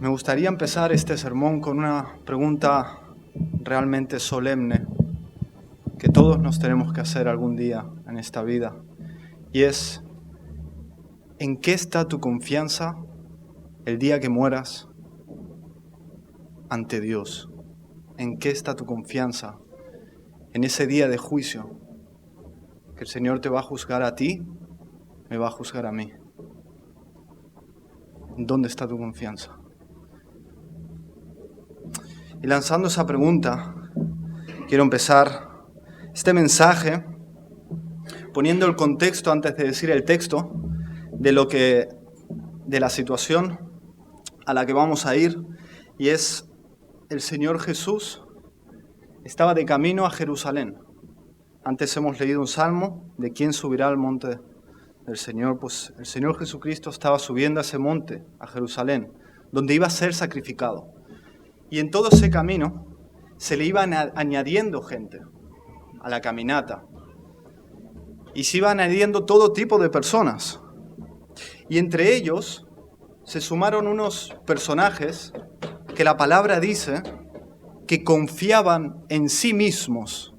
Me gustaría empezar este sermón con una pregunta realmente solemne que todos nos tenemos que hacer algún día en esta vida. Y es, ¿en qué está tu confianza el día que mueras ante Dios? ¿En qué está tu confianza en ese día de juicio? Que el Señor te va a juzgar a ti, me va a juzgar a mí. ¿Dónde está tu confianza? Y lanzando esa pregunta, quiero empezar este mensaje poniendo el contexto antes de decir el texto de la situación a la que vamos a ir, y es el Señor Jesús estaba de camino a Jerusalén. Antes hemos leído un salmo de quién subirá al monte del Señor. Pues el Señor Jesucristo estaba subiendo a ese monte, a Jerusalén, donde iba a ser sacrificado. Y en todo ese camino se le iban añadiendo gente a la caminata. Y se iban añadiendo todo tipo de personas. Y entre ellos se sumaron unos personajes que la palabra dice que confiaban en sí mismos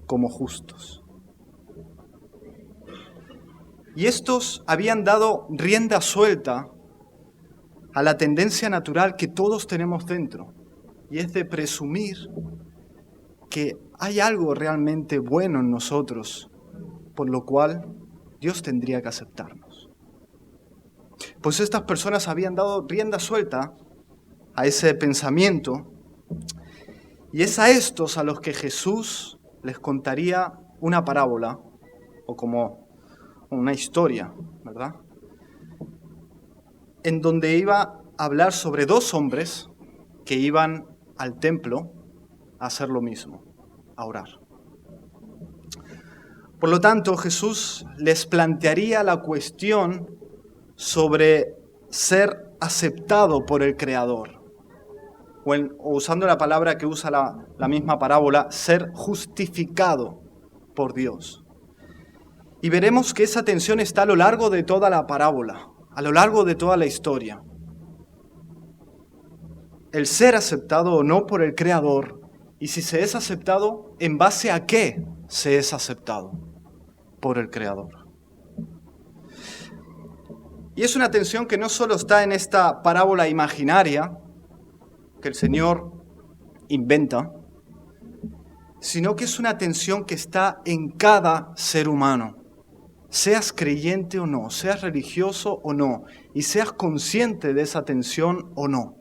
como justos. Y estos habían dado rienda suelta a la tendencia natural que todos tenemos dentro, y es de presumir que hay algo realmente bueno en nosotros, por lo cual Dios tendría que aceptarnos. Pues estas personas habían dado rienda suelta a ese pensamiento, y es a estos a los que Jesús les contaría una parábola, o como una historia, ¿verdad? En donde iba a hablar sobre dos hombres que iban al templo a hacer lo mismo, a orar. Por lo tanto, Jesús les plantearía la cuestión sobre ser aceptado por el Creador, o usando la palabra que usa la misma parábola, ser justificado por Dios. Y veremos que esa tensión está a lo largo de toda la parábola, a lo largo de toda la historia. El ser aceptado o no por el Creador, y si se es aceptado, ¿en base a qué se es aceptado por el Creador? Y es una tensión que no solo está en esta parábola imaginaria que el Señor inventa, sino que es una tensión que está en cada ser humano. Seas creyente o no, seas religioso o no, y seas consciente de esa tensión o no.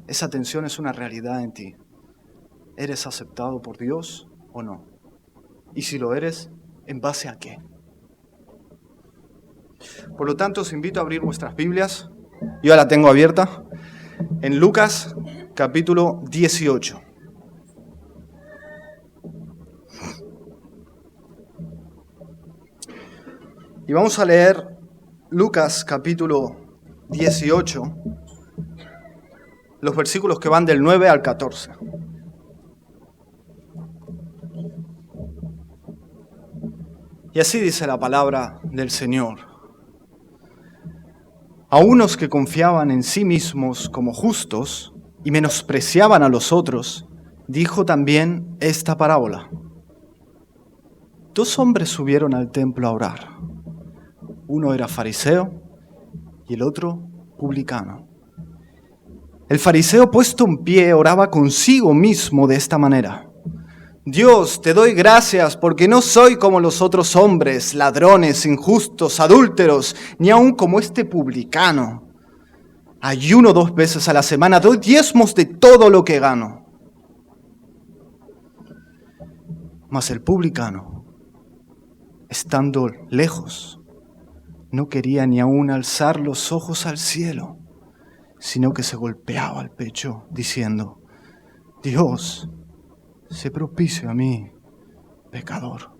Esa tensión es una realidad en ti. ¿Eres aceptado por Dios o no? Y si lo eres, ¿en base a qué? Por lo tanto, os invito a abrir vuestras Biblias. Yo ya la tengo abierta. En Lucas, capítulo 18. Y vamos a leer Lucas capítulo 18, los versículos que van del 9 al 14. Y así dice la palabra del Señor. A unos que confiaban en sí mismos como justos y menospreciaban a los otros, dijo también esta parábola. Dos hombres subieron al templo a orar. Uno era fariseo y el otro publicano. El fariseo, puesto en pie, oraba consigo mismo de esta manera. Dios, te doy gracias porque no soy como los otros hombres, ladrones, injustos, adúlteros, ni aun como este publicano. Ayuno 2 veces a la semana, doy diezmos de todo lo que gano. Mas el publicano, estando lejos, no quería ni aún alzar los ojos al cielo, sino que se golpeaba el pecho, diciendo, Dios, sé propicio a mí, pecador.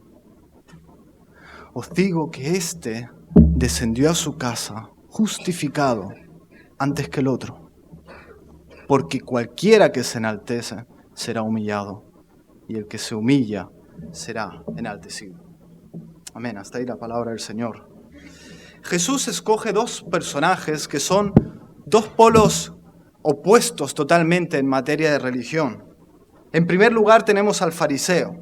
Os digo que éste descendió a su casa justificado antes que el otro, porque cualquiera que se enaltece será humillado, y el que se humilla será enaltecido. Amén, hasta ahí la palabra del Señor. Jesús escoge dos personajes que son dos polos opuestos totalmente en materia de religión. En primer lugar tenemos al fariseo.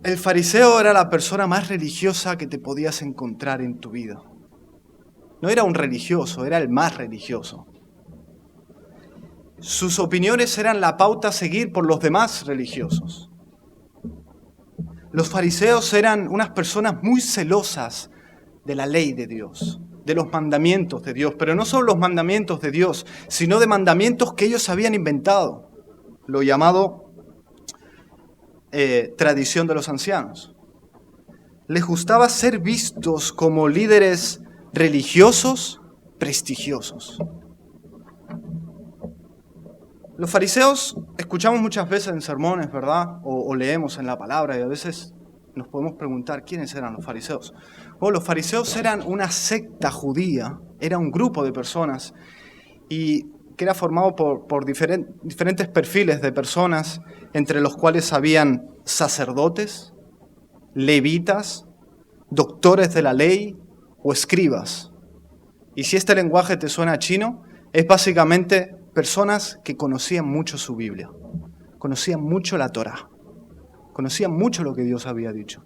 El fariseo era la persona más religiosa que te podías encontrar en tu vida. No era un religioso, era el más religioso. Sus opiniones eran la pauta a seguir por los demás religiosos. Los fariseos eran unas personas muy celosas de la ley de Dios, de los mandamientos de Dios, pero no solo los mandamientos de Dios, sino de mandamientos que ellos habían inventado, lo llamado tradición de los ancianos. Les gustaba ser vistos como líderes religiosos prestigiosos. Los fariseos escuchamos muchas veces en sermones, ¿verdad? O leemos en la palabra y a veces nos podemos preguntar quiénes eran los fariseos. Bueno, los fariseos eran una secta judía, era un grupo de personas y que era formado por diferentes perfiles de personas, entre los cuales habían sacerdotes, levitas, doctores de la ley o escribas. Y si este lenguaje te suena chino, es básicamente personas que conocían mucho su Biblia, conocían mucho la Torá, conocían mucho lo que Dios había dicho.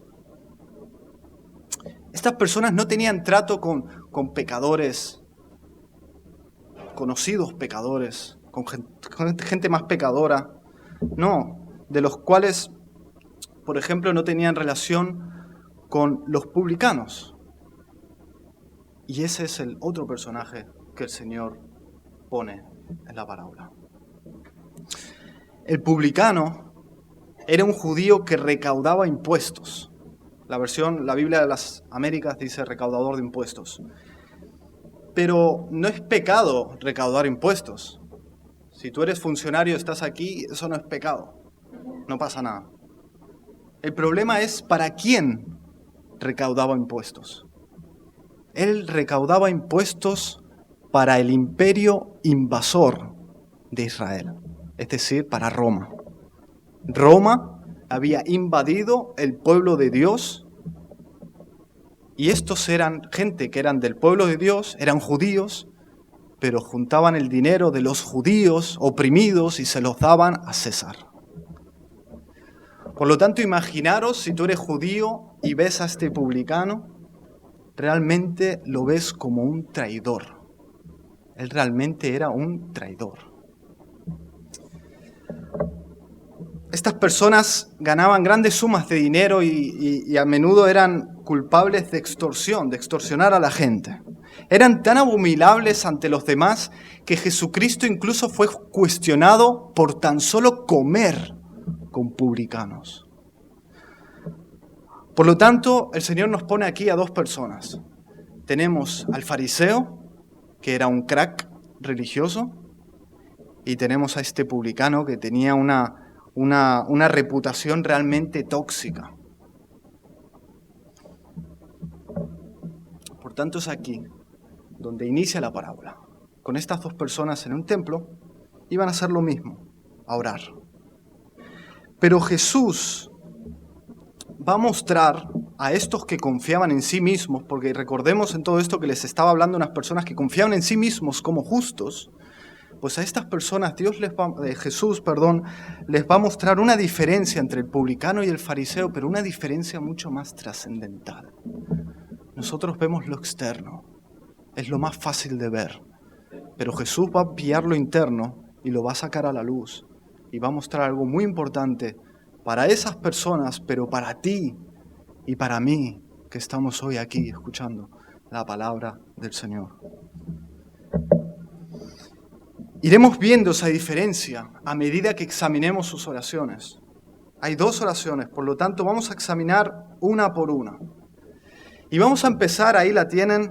Estas personas no tenían trato con pecadores, conocidos pecadores, con gente más pecadora, no, de los cuales, por ejemplo, no tenían relación con los publicanos. Y ese es el otro personaje que el Señor pone en la parábola. El publicano era un judío que recaudaba impuestos. La Biblia de las Américas dice recaudador de impuestos. Pero no es pecado recaudar impuestos. Si tú eres funcionario, estás aquí, eso no es pecado. No pasa nada. El problema es para quién recaudaba impuestos. Él recaudaba impuestos para el imperio invasor de Israel, es decir, para Roma. Roma había invadido el pueblo de Dios y estos eran gente que eran del pueblo de Dios, eran judíos, pero juntaban el dinero de los judíos oprimidos y se los daban a César. Por lo tanto, imaginaros si tú eres judío y ves a este publicano, realmente lo ves como un traidor. Él realmente era un traidor. Estas personas ganaban grandes sumas de dinero y a menudo eran culpables de extorsión, de extorsionar a la gente. Eran tan abominables ante los demás que Jesucristo incluso fue cuestionado por tan solo comer con publicanos. Por lo tanto, el Señor nos pone aquí a dos personas. Tenemos al fariseo, que era un crack religioso, y tenemos a este publicano que tenía una reputación realmente tóxica. Por tanto, es aquí donde inicia la parábola. Con estas dos personas en un templo, iban a hacer lo mismo, a orar. Pero Jesús va a mostrar a estos que confiaban en sí mismos, porque recordemos en todo esto que les estaba hablando unas personas que confiaban en sí mismos como justos, pues a estas personas Jesús les va a mostrar una diferencia entre el publicano y el fariseo, pero una diferencia mucho más trascendental. Nosotros vemos lo externo, es lo más fácil de ver, pero Jesús va a pillar lo interno y lo va a sacar a la luz y va a mostrar algo muy importante para esas personas, pero para ti y para mí que estamos hoy aquí escuchando la palabra del Señor. Iremos viendo esa diferencia a medida que examinemos sus oraciones. Hay dos oraciones, por lo tanto vamos a examinar una por una. Y vamos a empezar, ahí la tienen,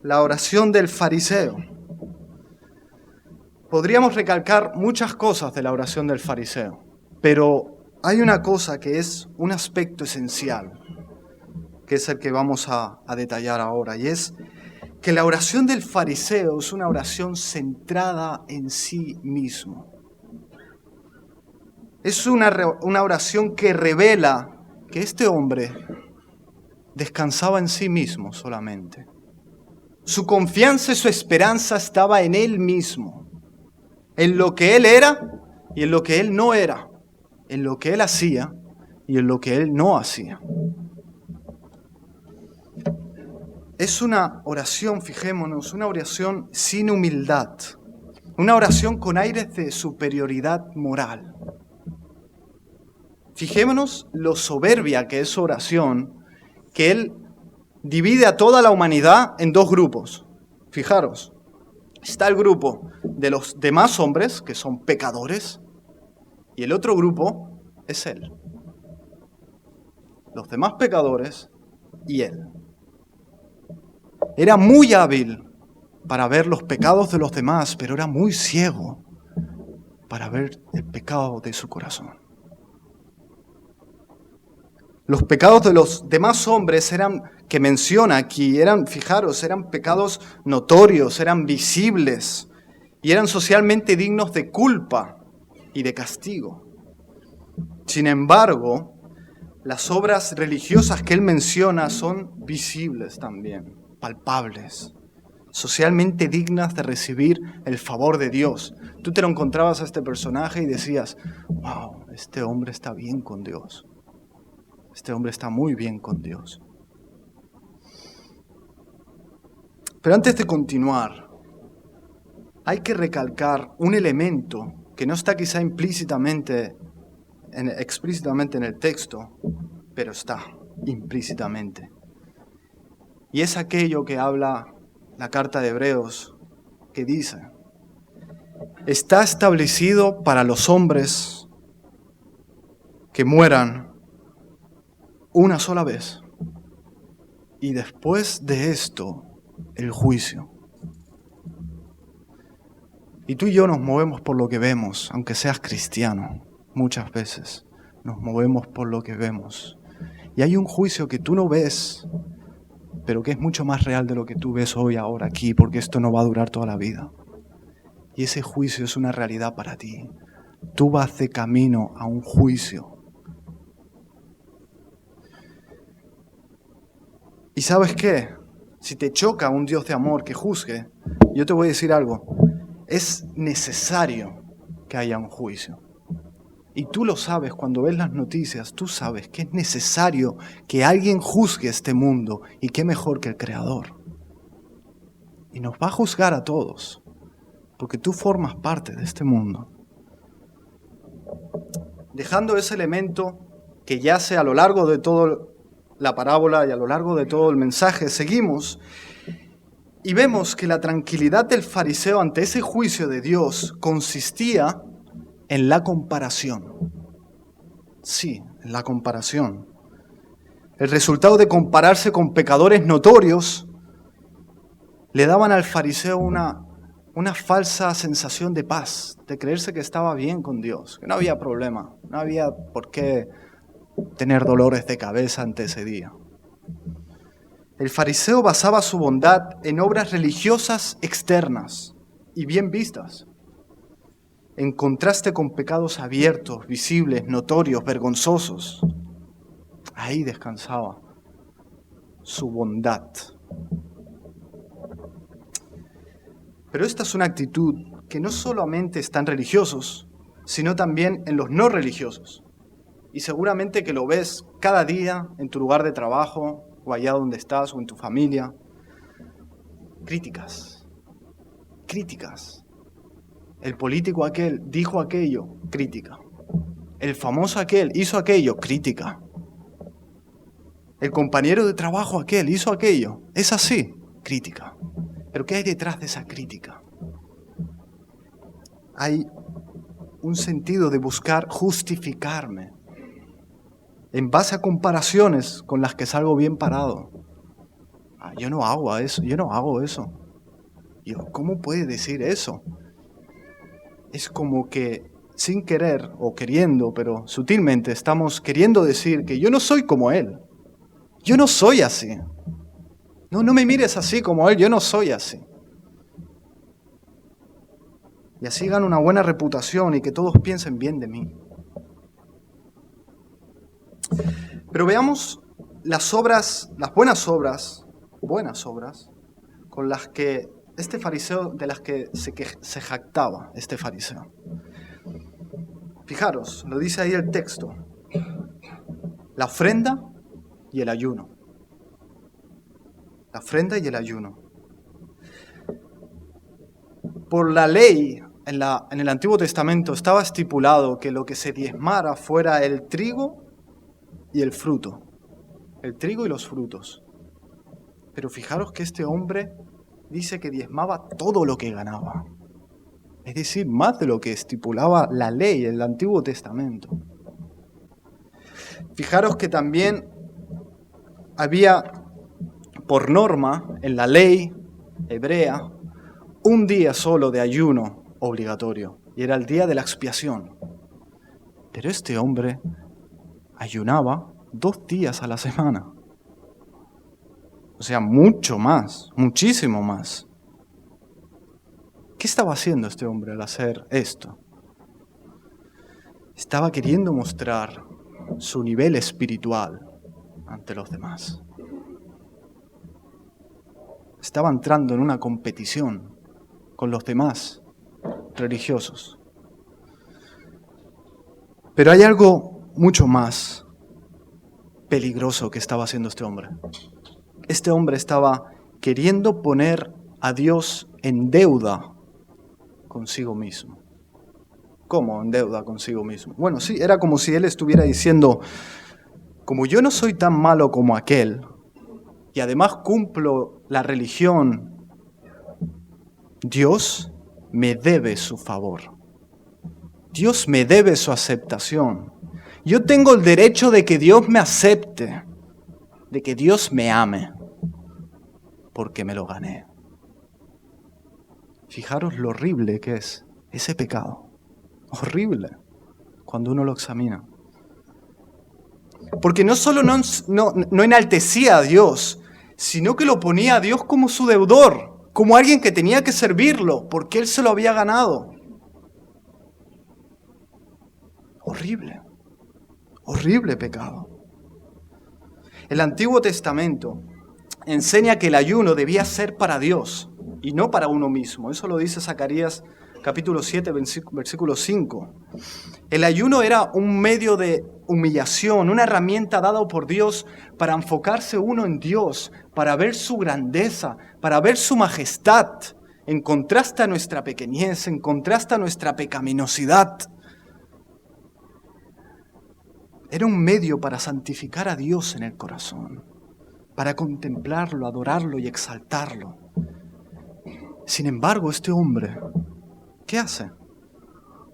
la oración del fariseo. Podríamos recalcar muchas cosas de la oración del fariseo, pero hay una cosa que es un aspecto esencial, que es el que vamos a detallar ahora, y es que la oración del fariseo es una oración centrada en sí mismo. Es una oración que revela que este hombre descansaba en sí mismo solamente. Su confianza y su esperanza estaba en Él mismo, en lo que Él era y en lo que Él no era, en lo que Él hacía y en lo que Él no hacía. Es una oración, fijémonos, una oración sin humildad, una oración con aires de superioridad moral. Fijémonos lo soberbia que es su oración, que Él divide a toda la humanidad en dos grupos. Fijaros, está el grupo de los demás hombres, que son pecadores, y el otro grupo es Él. Los demás pecadores y Él. Era muy hábil para ver los pecados de los demás, pero era muy ciego para ver el pecado de su corazón. Los pecados de los demás hombres que menciona aquí, fijaros, eran pecados notorios, eran visibles y eran socialmente dignos de culpa y de castigo. Sin embargo, las obras religiosas que él menciona son visibles también, palpables, socialmente dignas de recibir el favor de Dios. Tú te lo encontrabas a este personaje y decías, wow, este hombre está bien con Dios. Este hombre está muy bien con Dios. Pero antes de continuar, hay que recalcar un elemento que no está quizá explícitamente en el texto, pero está implícitamente. Y es aquello que habla la carta de Hebreos, que dice, está establecido para los hombres que mueran una sola vez, y después de esto, el juicio. Y tú y yo nos movemos por lo que vemos, aunque seas cristiano, muchas veces nos movemos por lo que vemos. Y hay un juicio que tú no ves, pero que es mucho más real de lo que tú ves hoy, ahora, aquí, porque esto no va a durar toda la vida. Y ese juicio es una realidad para ti. Tú vas de camino a un juicio. ¿Y sabes qué? Si te choca un Dios de amor que juzgue, yo te voy a decir algo. Es necesario que haya un juicio. Y tú lo sabes cuando ves las noticias, tú sabes que es necesario que alguien juzgue este mundo. Y qué mejor que el Creador. Y nos va a juzgar a todos, porque tú formas parte de este mundo. Dejando ese elemento que yace a lo largo de toda la parábola y a lo largo de todo el mensaje, seguimos y vemos que la tranquilidad del fariseo ante ese juicio de Dios consistía en la comparación. Sí, en la comparación. El resultado de compararse con pecadores notorios le daban al fariseo una falsa sensación de paz, de creerse que estaba bien con Dios, que no había problema, no había por qué tener dolores de cabeza ante ese día. El fariseo basaba su bondad en obras religiosas externas y bien vistas, en contraste con pecados abiertos, visibles, notorios, vergonzosos. Ahí descansaba su bondad. Pero esta es una actitud que no solamente está en religiosos, sino también en los no religiosos. Y seguramente que lo ves cada día en tu lugar de trabajo, o allá donde estás, o en tu familia. Críticas. El político aquel dijo aquello, crítica. El famoso aquel hizo aquello, crítica. El compañero de trabajo aquel hizo aquello, es así, crítica. Pero ¿qué hay detrás de esa crítica? Hay un sentido de buscar justificarme en base a comparaciones con las que salgo bien parado. Yo no hago eso. ¿Cómo puede decir eso? Es como que sin querer o queriendo, pero sutilmente estamos queriendo decir que yo no soy como él. Yo no soy así. No me mires así como él, yo no soy así. Y así gano una buena reputación y que todos piensen bien de mí. Pero veamos las buenas obras, con las que este fariseo, de las que se jactaba este fariseo. Fijaros, lo dice ahí el texto. La ofrenda y el ayuno. La ofrenda y el ayuno. Por la ley, en el Antiguo Testamento estaba estipulado que lo que se diezmara fuera el trigo y el fruto. El trigo y los frutos. Pero fijaros que este hombre dice que diezmaba todo lo que ganaba. Es decir, más de lo que estipulaba la ley en el Antiguo Testamento. Fijaros que también había, por norma, en la ley hebrea, un día solo de ayuno obligatorio, y era el día de la expiación. Pero este hombre ayunaba 2 días a la semana. O sea, mucho más, muchísimo más. ¿Qué estaba haciendo este hombre al hacer esto? Estaba queriendo mostrar su nivel espiritual ante los demás. Estaba entrando en una competición con los demás religiosos. Pero hay algo mucho más peligroso que estaba haciendo este hombre. Este hombre estaba queriendo poner a Dios en deuda consigo mismo. ¿Cómo en deuda consigo mismo? Bueno, sí, era como si él estuviera diciendo, como yo no soy tan malo como aquel, y además cumplo la religión, Dios me debe su favor. Dios me debe su aceptación. Yo tengo el derecho de que Dios me acepte, de que Dios me ame, porque me lo gané. Fijaros lo horrible que es ese pecado. Horrible cuando uno lo examina. Porque no solo no enaltecía a Dios, sino que lo ponía a Dios como su deudor, como alguien que tenía que servirlo, porque Él se lo había ganado. Horrible, horrible pecado. El Antiguo Testamento enseña que el ayuno debía ser para Dios y no para uno mismo. Eso lo dice Zacarías capítulo 7, versículo 5. El ayuno era un medio de humillación, una herramienta dada por Dios para enfocarse uno en Dios, para ver su grandeza, para ver su majestad, en contraste a nuestra pequeñez, en contraste a nuestra pecaminosidad. Era un medio para santificar a Dios en el corazón, para contemplarlo, adorarlo y exaltarlo. Sin embargo, este hombre, ¿qué hace?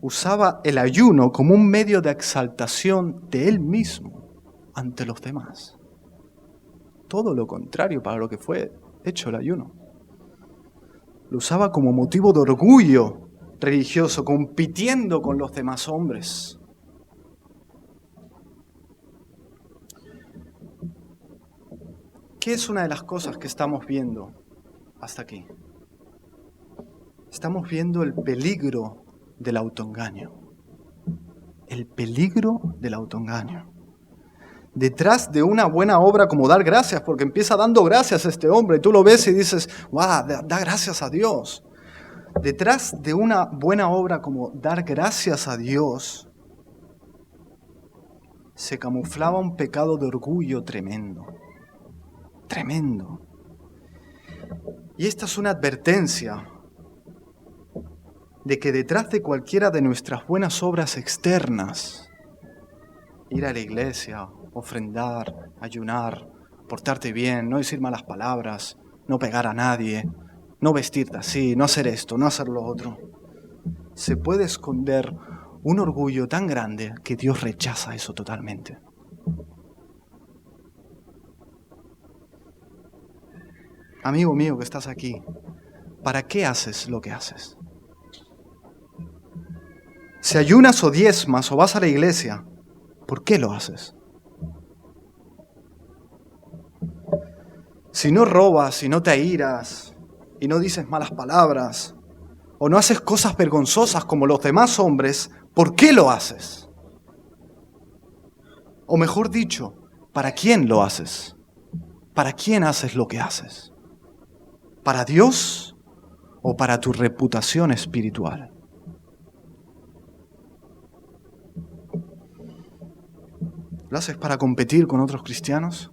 Usaba el ayuno como un medio de exaltación de él mismo ante los demás. Todo lo contrario para lo que fue hecho el ayuno. Lo usaba como motivo de orgullo religioso, compitiendo con los demás hombres. ¿Qué es una de las cosas que estamos viendo hasta aquí? Estamos viendo el peligro del autoengaño. El peligro del autoengaño. Detrás de una buena obra como dar gracias, porque empieza dando gracias a este hombre, y tú lo ves y dices, ¡wow! Da gracias a Dios. Detrás de una buena obra como dar gracias a Dios, se camuflaba un pecado de orgullo tremendo. Tremendo. Y esta es una advertencia de que detrás de cualquiera de nuestras buenas obras externas, ir a la iglesia, ofrendar, ayunar, portarte bien, no decir malas palabras, no pegar a nadie, no vestirte así, no hacer esto, no hacer lo otro, se puede esconder un orgullo tan grande que Dios rechaza eso totalmente. Amigo mío que estás aquí, ¿para qué haces lo que haces? Si ayunas o diezmas o vas a la iglesia, ¿por qué lo haces? Si no robas, si no te airas, y no dices malas palabras, o no haces cosas vergonzosas como los demás hombres, ¿por qué lo haces? O mejor dicho, ¿para quién lo haces? ¿Para quién haces lo que haces? ¿Para Dios o para tu reputación espiritual? ¿Lo haces para competir con otros cristianos?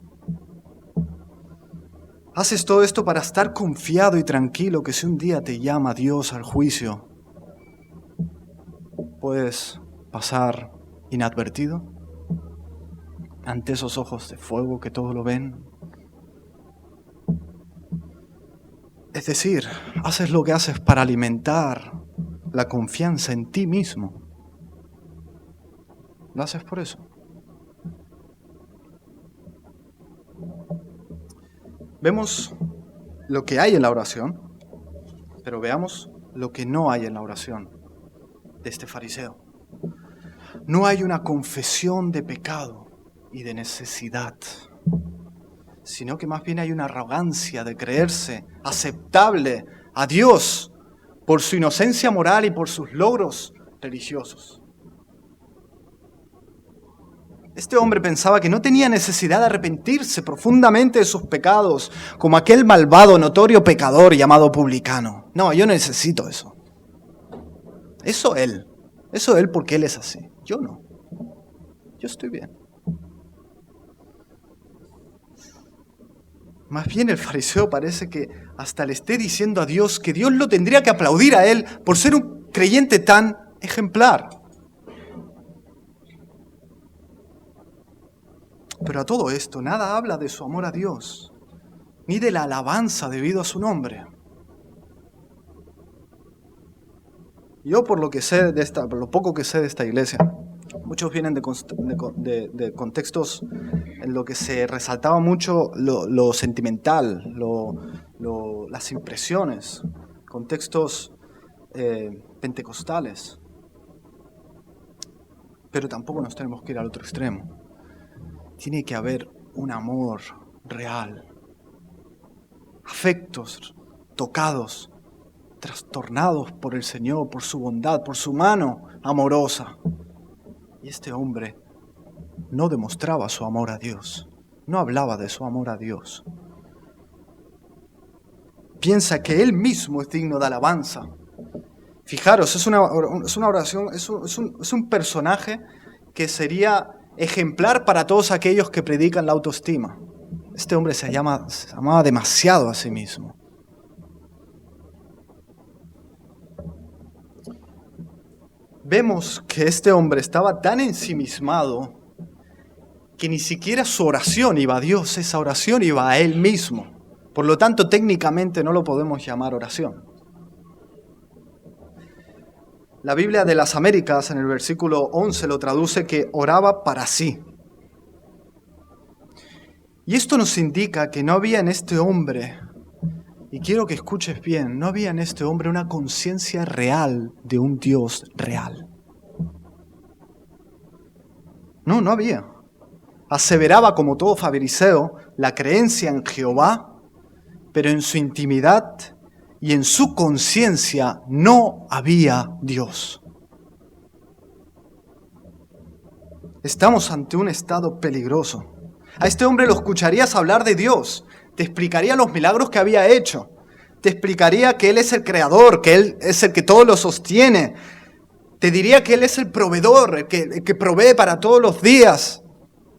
¿Haces todo esto para estar confiado y tranquilo que si un día te llama Dios al juicio, puedes pasar inadvertido ante esos ojos de fuego que todo lo ven? Es decir, haces lo que haces para alimentar la confianza en ti mismo. ¿Lo haces por eso? Vemos lo que hay en la oración, pero veamos lo que no hay en la oración de este fariseo. No hay una confesión de pecado y de necesidad, sino que más bien hay una arrogancia de creerse aceptable a Dios por su inocencia moral y por sus logros religiosos. Este hombre pensaba que no tenía necesidad de arrepentirse profundamente de sus pecados, como aquel malvado, notorio pecador llamado publicano. No, yo no necesito eso. Eso él porque él es así. Yo no. Yo estoy bien. Más bien el fariseo parece que hasta le esté diciendo a Dios que Dios lo tendría que aplaudir a él por ser un creyente tan ejemplar. Pero a todo esto, nada habla de su amor a Dios, ni de la alabanza debido a su nombre. Yo, por lo poco que sé de esta iglesia, muchos vienen de contextos en lo que se resaltaba mucho lo sentimental, las impresiones, contextos pentecostales. Pero tampoco nos tenemos que ir al otro extremo. Tiene que haber un amor real, afectos tocados, trastornados por el Señor, por su bondad, por su mano amorosa. Y este hombre no demostraba su amor a Dios, no hablaba de su amor a Dios. Piensa que él mismo es digno de alabanza. Fijaros, es una oración, es un personaje que sería ejemplar para todos aquellos que predican la autoestima. Este hombre se amaba demasiado a sí mismo. Vemos que este hombre estaba tan ensimismado que ni siquiera su oración iba a Dios, esa oración iba a él mismo. Por lo tanto, técnicamente no lo podemos llamar oración. La Biblia de las Américas, en el versículo 11, lo traduce que oraba para sí. Y esto nos indica que no había en este hombre, y quiero que escuches bien, no había en este hombre una conciencia real de un Dios real. No había. Aseveraba, como todo fariseo, la creencia en Jehová, pero en su intimidad y en su conciencia no había Dios. Estamos ante un estado peligroso. A este hombre lo escucharías hablar de Dios, te explicaría los milagros que había hecho, te explicaría que Él es el creador, que Él es el que todo lo sostiene, te diría que Él es el proveedor, el que provee para todos los días.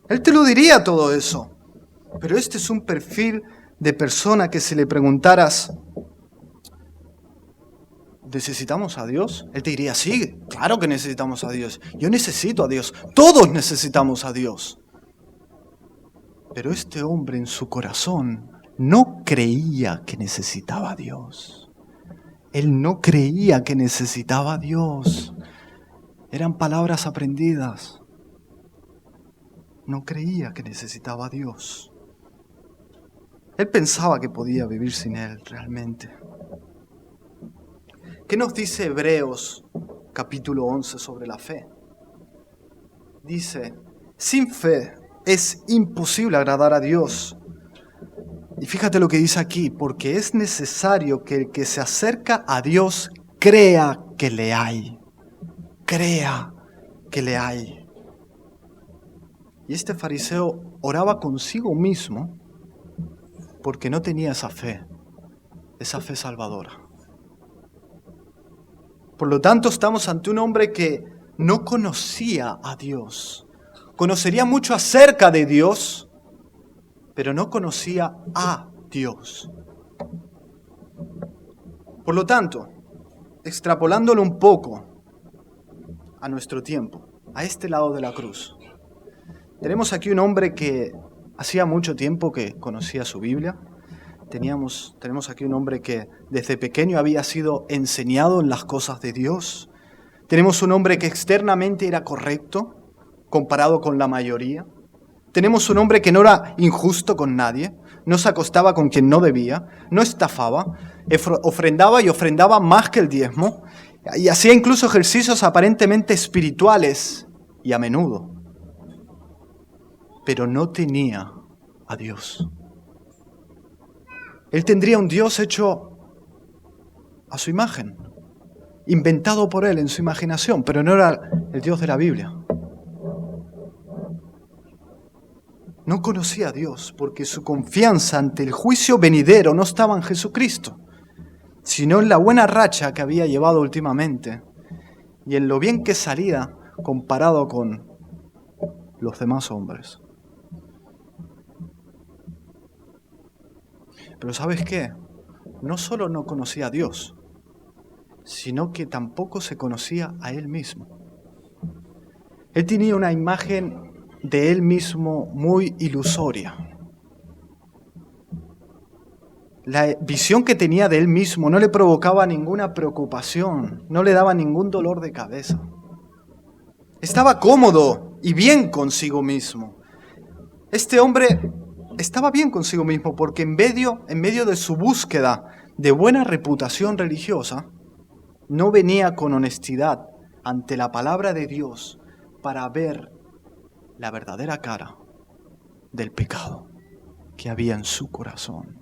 Él te lo diría todo eso. Pero este es un perfil de persona que si le preguntaras, ¿necesitamos a Dios? Él te diría, sí, claro que necesitamos a Dios. Yo necesito a Dios. Todos necesitamos a Dios. Pero este hombre en su corazón no creía que necesitaba a Dios. Él no creía que necesitaba a Dios. Eran palabras aprendidas. No creía que necesitaba a Dios. Él pensaba que podía vivir sin Él realmente. ¿Qué nos dice Hebreos capítulo 11 sobre la fe? Dice, sin fe es imposible agradar a Dios. Y fíjate lo que dice aquí, porque es necesario que el que se acerca a Dios crea que le hay. Crea que le hay. Y este fariseo oraba consigo mismo porque no tenía esa fe. esa fe salvadora. Por lo tanto, estamos ante un hombre que no conocía a Dios. Conocería mucho acerca de Dios, pero no conocía a Dios. Por lo tanto, extrapolándolo un poco a nuestro tiempo, a este lado de la cruz, tenemos aquí un hombre que hacía mucho tiempo que conocía su Biblia. Tenemos aquí un hombre que desde pequeño había sido enseñado en las cosas de Dios. Tenemos un hombre que externamente era correcto comparado con la mayoría. Tenemos un hombre que no era injusto con nadie, no se acostaba con quien no debía, no estafaba, ofrendaba y ofrendaba más que el diezmo, y hacía incluso ejercicios aparentemente espirituales y a menudo. Pero no tenía a Dios. Él tendría un Dios hecho a su imagen, inventado por él en su imaginación, pero no era el Dios de la Biblia. No conocía a Dios porque su confianza ante el juicio venidero no estaba en Jesucristo, sino en la buena racha que había llevado últimamente y en lo bien que salía comparado con los demás hombres. Pero ¿sabes qué? No solo no conocía a Dios, sino que tampoco se conocía a él mismo. Él tenía una imagen de él mismo muy ilusoria. La visión que tenía de él mismo no le provocaba ninguna preocupación, no le daba ningún dolor de cabeza. Estaba cómodo y bien consigo mismo. Este hombre estaba bien consigo mismo porque en medio de su búsqueda de buena reputación religiosa, no venía con honestidad ante la palabra de Dios para ver la verdadera cara del pecado que había en su corazón.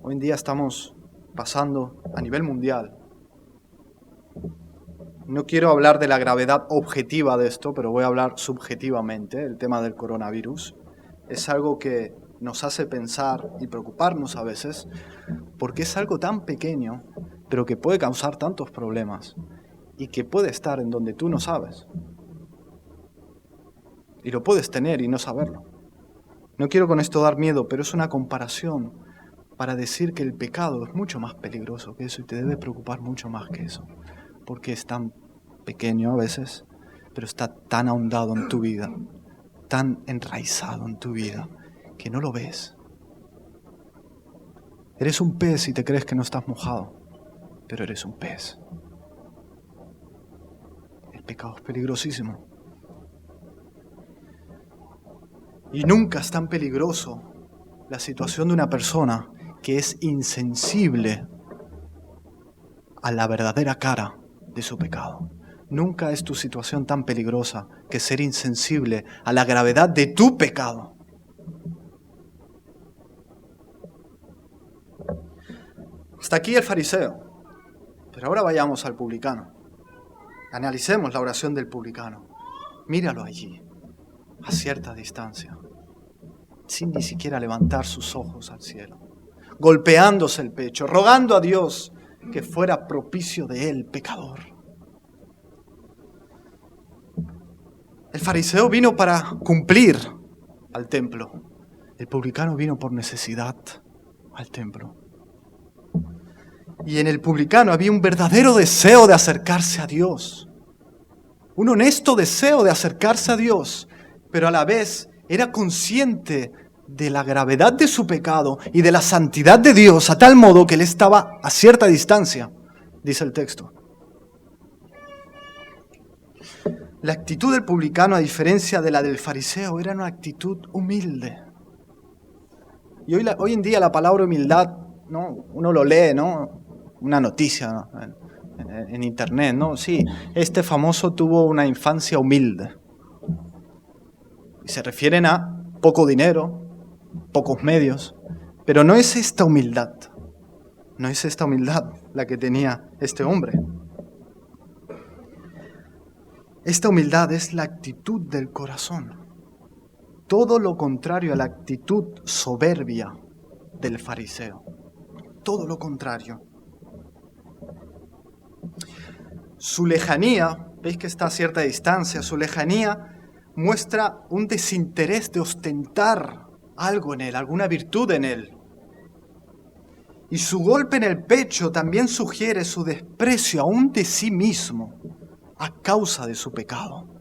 Hoy en día estamos pasando a nivel mundial. No quiero hablar de la gravedad objetiva de esto, pero voy a hablar subjetivamente. El tema del coronavirus es algo que nos hace pensar y preocuparnos a veces, porque es algo tan pequeño, pero que puede causar tantos problemas y que puede estar en donde tú no sabes. Y lo puedes tener y no saberlo. No quiero con esto dar miedo, pero es una comparación para decir que el pecado es mucho más peligroso que eso y te debe preocupar mucho más que eso. Porque es tan pequeño a veces, pero está tan ahondado en tu vida, tan enraizado en tu vida, que no lo ves. Eres un pez y te crees que no estás mojado, pero eres un pez. El pecado es peligrosísimo. Y nunca es tan peligroso la situación de una persona que es insensible a la verdadera cara de su pecado. Nunca es tu situación tan peligrosa que ser insensible a la gravedad de tu pecado. Hasta aquí el fariseo. Pero ahora vayamos al publicano. Analicemos la oración del publicano. Míralo allí, a cierta distancia, sin ni siquiera levantar sus ojos al cielo, golpeándose el pecho, rogando a Dios que fuera propicio de él, pecador. El fariseo vino para cumplir al templo. El publicano vino por necesidad al templo. Y en el publicano había un verdadero deseo de acercarse a Dios. Un honesto deseo de acercarse a Dios, pero a la vez era consciente de la gravedad de su pecado y de la santidad de Dios, a tal modo que él estaba a cierta distancia, dice el texto. La actitud del publicano, a diferencia de la del fariseo, era una actitud humilde. Y hoy en día la palabra humildad, ¿no? Uno lo lee, ¿no? Una noticia, ¿no? En internet, ¿no? Sí, este famoso tuvo una infancia humilde. Y se refieren a poco dinero, pocos medios, pero no es esta humildad. No es esta humildad la que tenía este hombre. Esta humildad es la actitud del corazón. Todo lo contrario a la actitud soberbia del fariseo. Todo lo contrario. Su lejanía, veis que está a cierta distancia, su lejanía muestra un desinterés de ostentar algo en él, alguna virtud en él. Y su golpe en el pecho también sugiere su desprecio aún de sí mismo a causa de su pecado.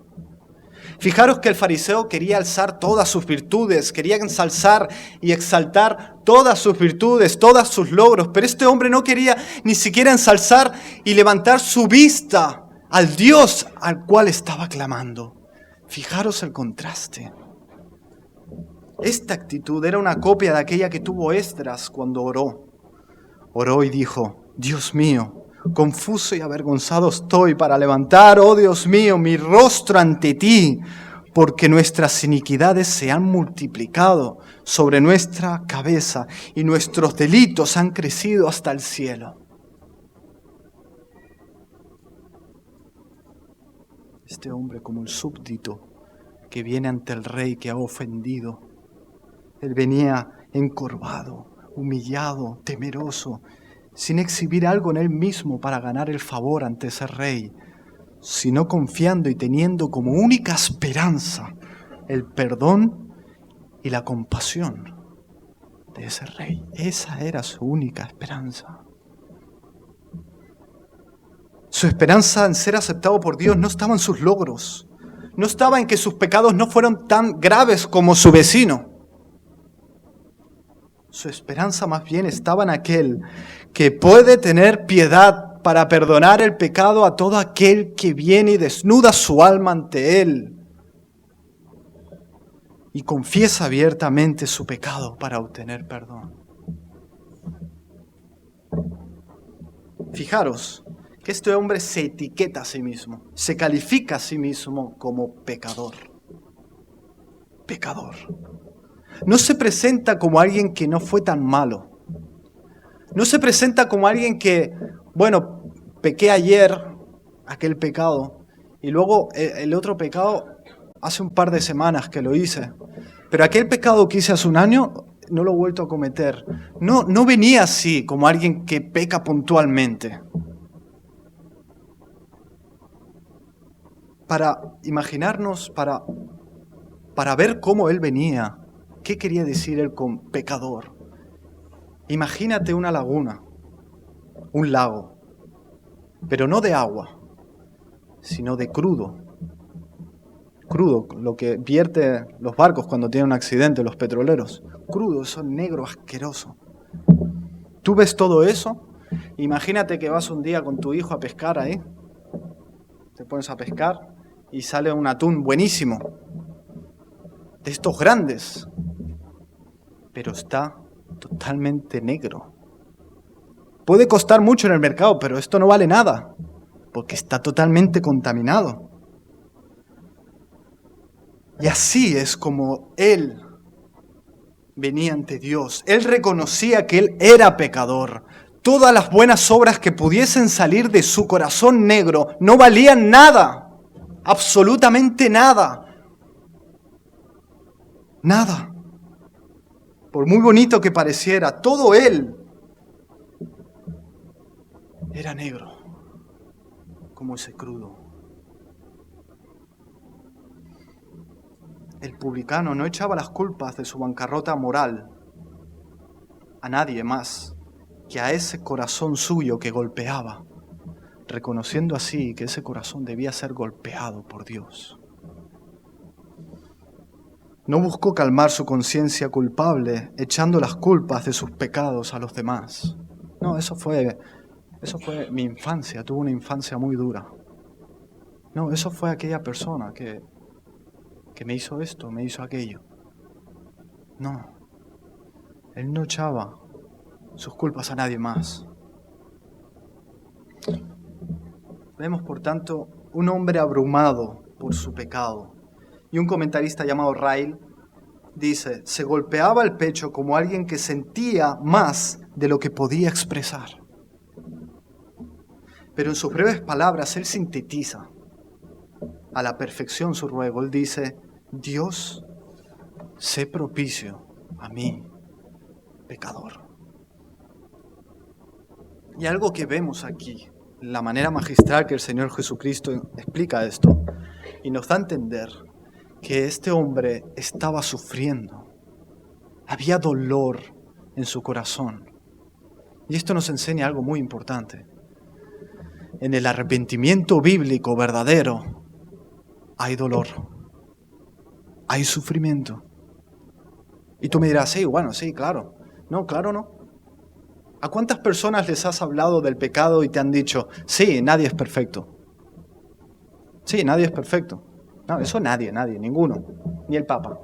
Fijaros que el fariseo quería alzar todas sus virtudes, quería ensalzar y exaltar todas sus virtudes, todos sus logros, pero este hombre no quería ni siquiera ensalzar y levantar su vista al Dios al cual estaba clamando. Fijaros el contraste. Esta actitud era una copia de aquella que tuvo Esdras cuando oró. Oró y dijo: Dios mío, confuso y avergonzado estoy para levantar, oh Dios mío, mi rostro ante ti, porque nuestras iniquidades se han multiplicado sobre nuestra cabeza y nuestros delitos han crecido hasta el cielo. Este hombre, como el súbdito que viene ante el rey que ha ofendido, él venía encorvado, humillado, temeroso, sin exhibir algo en él mismo para ganar el favor ante ese rey, sino confiando y teniendo como única esperanza el perdón y la compasión de ese rey. Esa era su única esperanza. Su esperanza en ser aceptado por Dios no estaba en sus logros, no estaba en que sus pecados no fueron tan graves como su vecino. Su esperanza más bien estaba en aquel que puede tener piedad para perdonar el pecado a todo aquel que viene y desnuda su alma ante él y confiesa abiertamente su pecado para obtener perdón. Fijaros que este hombre se etiqueta a sí mismo, se califica a sí mismo como pecador. Pecador. No se presenta como alguien que no fue tan malo. No se presenta como alguien que, bueno, pequé ayer, aquel pecado, y luego el otro pecado hace un par de semanas que lo hice. Pero aquel pecado que hice hace un año no lo he vuelto a cometer. No venía así como alguien que peca puntualmente. Para imaginarnos, para ver cómo él venía, ¿qué quería decir él con pecador? Imagínate una laguna, un lago, pero no de agua, sino de crudo. Crudo, lo que vierte los barcos cuando tienen un accidente, los petroleros. Crudo, eso negro, asqueroso. Tú ves todo eso, imagínate que vas un día con tu hijo a pescar ahí, te pones a pescar y sale un atún buenísimo, de estos grandes, pero está totalmente negro. Puede costar mucho en el mercado, pero esto no vale nada, porque está totalmente contaminado. Y así es como él venía ante Dios. Él reconocía que él era pecador. Todas las buenas obras que pudiesen salir de su corazón negro no valían nada, absolutamente nada. Nada. Por muy bonito que pareciera, todo él era negro, como ese crudo. El publicano no echaba las culpas de su bancarrota moral a nadie más que a ese corazón suyo que golpeaba, reconociendo así que ese corazón debía ser golpeado por Dios. No buscó calmar su conciencia culpable echando las culpas de sus pecados a los demás. No, eso fue mi infancia, tuve una infancia muy dura. No, eso fue aquella persona que me hizo esto, me hizo aquello. No, él no echaba sus culpas a nadie más. Vemos, por tanto, un hombre abrumado por su pecado. Y un comentarista llamado Ryle dice, se golpeaba el pecho como alguien que sentía más de lo que podía expresar. Pero en sus breves palabras él sintetiza a la perfección su ruego. Él dice, Dios, sé propicio a mí, pecador. Y algo que vemos aquí, la manera magistral que el Señor Jesucristo explica esto, y nos da a entender que este hombre estaba sufriendo. Había dolor en su corazón. Y esto nos enseña algo muy importante. En el arrepentimiento bíblico verdadero hay dolor, hay sufrimiento. Y tú me dirás, sí, bueno, sí, claro. No, claro no. ¿A cuántas personas les has hablado del pecado y te han dicho, sí, nadie es perfecto? Sí, nadie es perfecto. No, eso nadie, ninguno. Ni el Papa.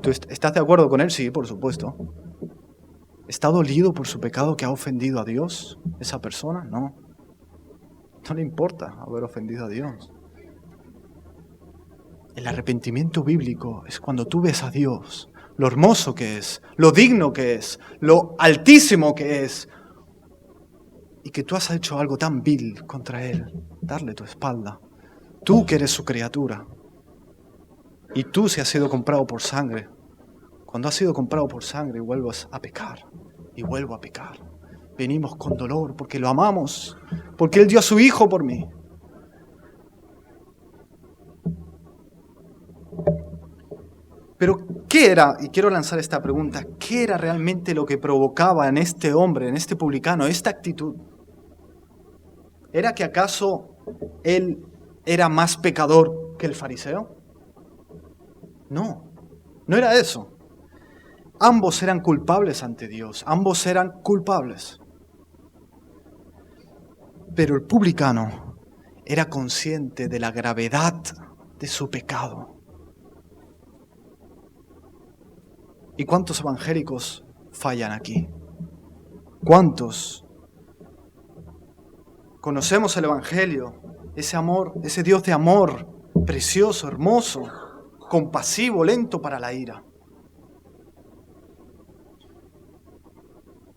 ¿Tú estás de acuerdo con él? Sí, por supuesto. ¿Está dolido por su pecado que ha ofendido a Dios esa persona? No. No le importa haber ofendido a Dios. El arrepentimiento bíblico es cuando tú ves a Dios, lo hermoso que es, lo digno que es, lo altísimo que es, y que tú has hecho algo tan vil contra Él, darle tu espalda. Tú que eres su criatura, y tú si has sido comprado por sangre. Cuando has sido comprado por sangre vuelves a pecar, y vuelvo a pecar. Venimos con dolor porque lo amamos, porque Él dio a su Hijo por mí. Pero, ¿qué era? Y quiero lanzar esta pregunta. ¿Qué era realmente lo que provocaba en este hombre, en este publicano, esta actitud? ¿Era que acaso él era más pecador que el fariseo? No, no era eso. Ambos eran culpables ante Dios, ambos eran culpables. Pero el publicano era consciente de la gravedad de su pecado. ¿Y cuántos evangélicos fallan aquí? ¿Cuántos? Conocemos el Evangelio, ese amor, ese Dios de amor, precioso, hermoso, compasivo, lento para la ira.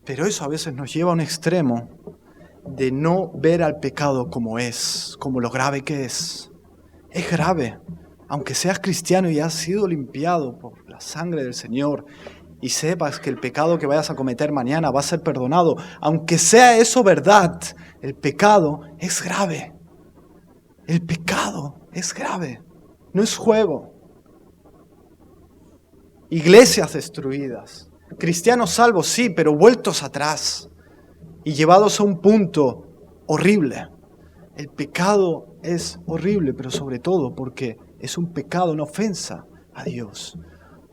Pero eso a veces nos lleva a un extremo de no ver al pecado como es, como lo grave que es. Es grave. Aunque seas cristiano y has sido limpiado por la sangre del Señor y sepas que el pecado que vayas a cometer mañana va a ser perdonado, aunque sea eso verdad, el pecado es grave. El pecado es grave. No es juego. Iglesias destruidas. Cristianos salvos, sí, pero vueltos atrás y llevados a un punto horrible. El pecado es horrible, pero sobre todo porque es un pecado, una ofensa a Dios.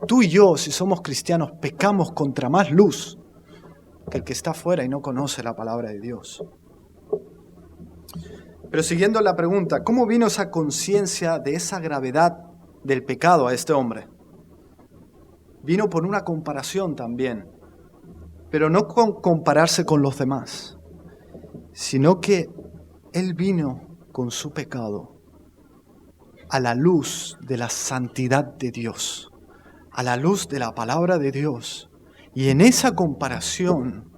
Tú y yo, si somos cristianos, pecamos contra más luz que el que está afuera y no conoce la palabra de Dios. Pero siguiendo la pregunta, ¿cómo vino esa conciencia de esa gravedad del pecado a este hombre? Vino por una comparación también, pero no con compararse con los demás, sino que él vino con su pecado a la luz de la santidad de Dios, a la luz de la palabra de Dios. Y en esa comparación,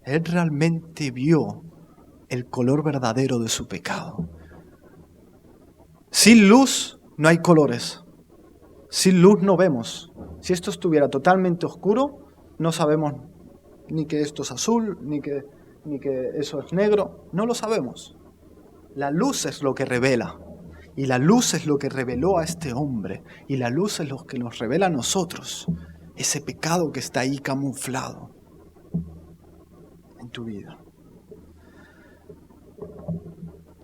él realmente vio el color verdadero de su pecado. Sin luz no hay colores. Sin luz no vemos. Si esto estuviera totalmente oscuro, no sabemos ni que esto es azul, ni que eso es negro. No lo sabemos. La luz es lo que revela. Y la luz es lo que reveló a este hombre. Y la luz es lo que nos revela a nosotros. Ese pecado que está ahí camuflado en tu vida.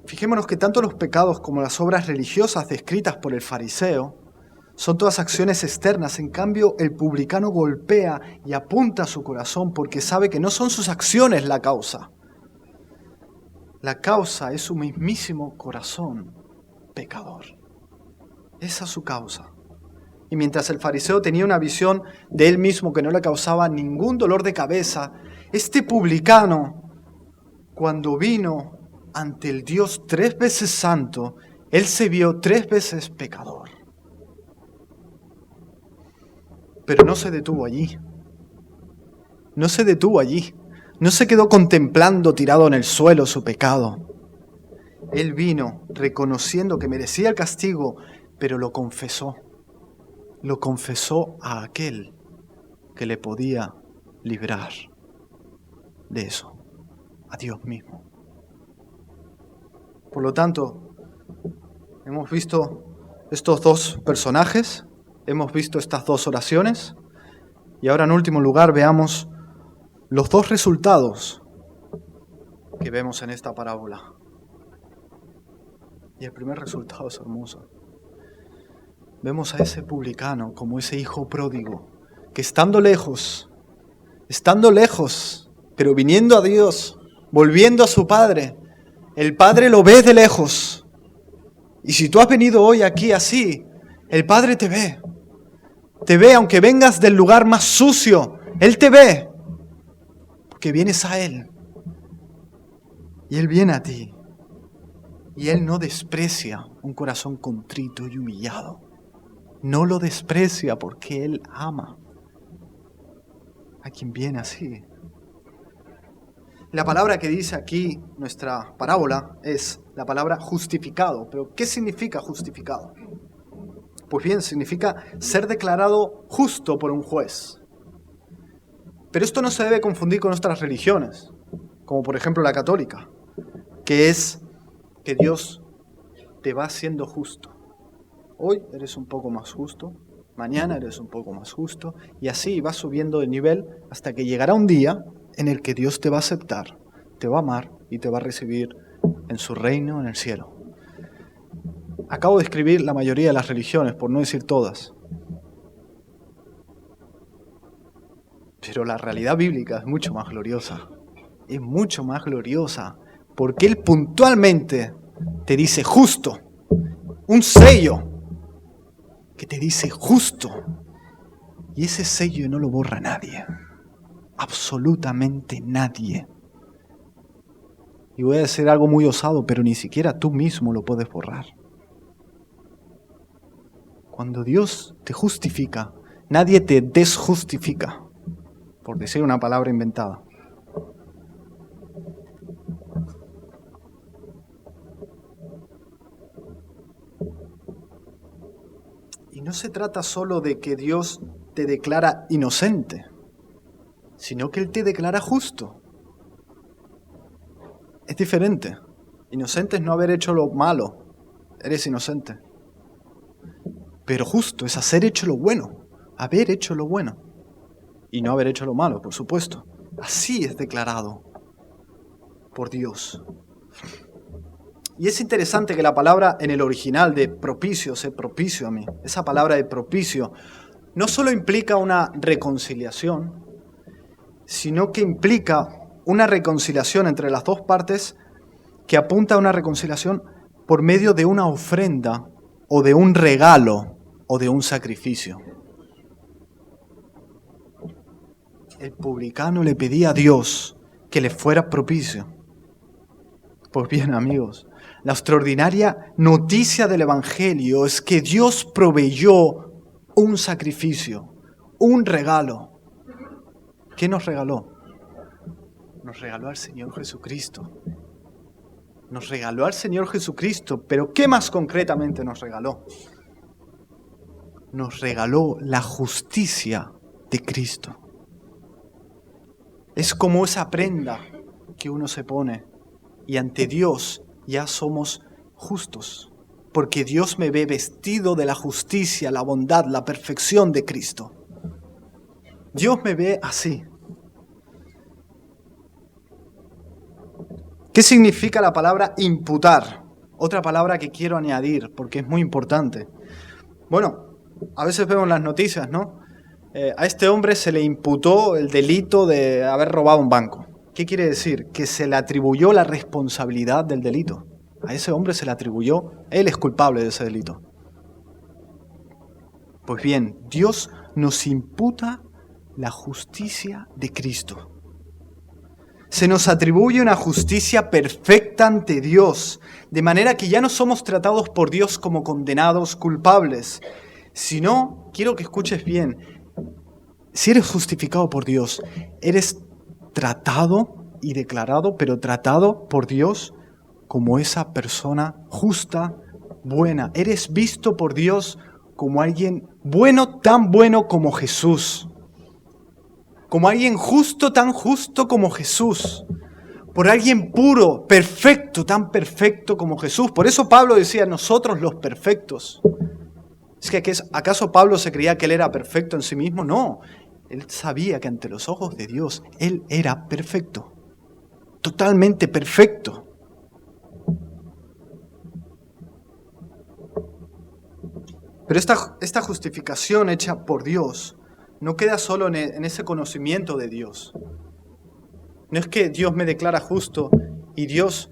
Fijémonos que tanto los pecados como las obras religiosas descritas por el fariseo son todas acciones externas. En cambio, el publicano golpea y apunta a su corazón porque sabe que no son sus acciones la causa. La causa es su mismísimo corazón pecador. Esa es su causa. Y mientras el fariseo tenía una visión de él mismo que no le causaba ningún dolor de cabeza, este publicano, cuando vino ante el Dios 3 veces santo, él se vio 3 veces pecador. Pero no se detuvo allí. No se detuvo allí. No se quedó contemplando tirado en el suelo su pecado. Él vino reconociendo que merecía el castigo, pero lo confesó. Lo confesó a aquel que le podía librar de eso a Dios mismo. Por lo tanto, hemos visto estos dos personajes, hemos visto estas dos oraciones, y ahora en último lugar veamos los dos resultados que vemos en esta parábola. Y el primer resultado es hermoso. Vemos a ese publicano como ese hijo pródigo, que estando lejos, pero viniendo a Dios, volviendo a su Padre, el Padre lo ve de lejos. Y si tú has venido hoy aquí así, el Padre te ve. Te ve aunque vengas del lugar más sucio, Él te ve. Porque vienes a Él. Y Él viene a ti. Y Él no desprecia un corazón contrito y humillado. No lo desprecia porque Él ama a quien viene así. La palabra que dice aquí nuestra parábola es la palabra justificado. ¿Pero qué significa justificado? Pues bien, significa ser declarado justo por un juez. Pero esto no se debe confundir con otras religiones, como por ejemplo la católica, que es que Dios te va haciendo justo. Hoy eres un poco más justo, mañana eres un poco más justo, y así vas subiendo de nivel hasta que llegará un día en el que Dios te va a aceptar, te va a amar y te va a recibir en su reino en el cielo. Acabo de escribir la mayoría de las religiones, por no decir todas. Pero la realidad bíblica es mucho más gloriosa. Es mucho más gloriosa. Porque Él puntualmente te dice justo. Un sello que te dice justo. Y ese sello no lo borra nadie. Absolutamente nadie. Y voy a decir algo muy osado, pero ni siquiera tú mismo lo puedes borrar. Cuando Dios te justifica, nadie te desjustifica, por decir una palabra inventada. Y no se trata solo de que Dios te declara inocente, sino que Él te declara justo. Es diferente. Inocente es no haber hecho lo malo, eres inocente. Pero justo es haber hecho lo bueno, haber hecho lo bueno. Y no haber hecho lo malo, por supuesto. Así es declarado por Dios. Y es interesante que la palabra en el original de propicio, se propicio a mí, esa palabra de propicio, no solo implica una reconciliación, sino que implica una reconciliación entre las dos partes que apunta a una reconciliación por medio de una ofrenda o de un regalo o de un sacrificio. El publicano le pedía a Dios que le fuera propicio. Pues bien, amigos, la extraordinaria noticia del Evangelio es que Dios proveyó un sacrificio, un regalo. ¿Qué nos regaló? Nos regaló al Señor Jesucristo. Nos regaló al Señor Jesucristo, pero ¿qué más concretamente nos regaló? Nos regaló la justicia de Cristo. Es como esa prenda que uno se pone y ante Dios ya somos justos, porque Dios me ve vestido de la justicia, la bondad, la perfección de Cristo. Dios me ve así. ¿Qué significa la palabra imputar? Otra palabra que quiero añadir porque es muy importante. Bueno, a veces vemos las noticias, ¿no? A este hombre se le imputó el delito de haber robado un banco. ¿Qué quiere decir? Que se le atribuyó la responsabilidad del delito. A ese hombre se le atribuyó, él es culpable de ese delito. Pues bien, Dios nos imputa la justicia de Cristo. Se nos atribuye una justicia perfecta ante Dios, de manera que ya no somos tratados por Dios como condenados culpables, sino, quiero que escuches bien, si eres justificado por Dios, eres tratado y declarado, pero tratado por Dios como esa persona justa, buena. Eres visto por Dios como alguien bueno, tan bueno como Jesús. como alguien justo, tan justo como Jesús, por alguien puro, perfecto, tan perfecto como Jesús. Por eso Pablo decía, nosotros los perfectos. Es que ¿acaso Pablo se creía que él era perfecto en sí mismo? No, él sabía que ante los ojos de Dios, él era perfecto, totalmente perfecto. Pero esta justificación hecha por Dios no queda solo en ese conocimiento de Dios. No es que Dios me declara justo y Dios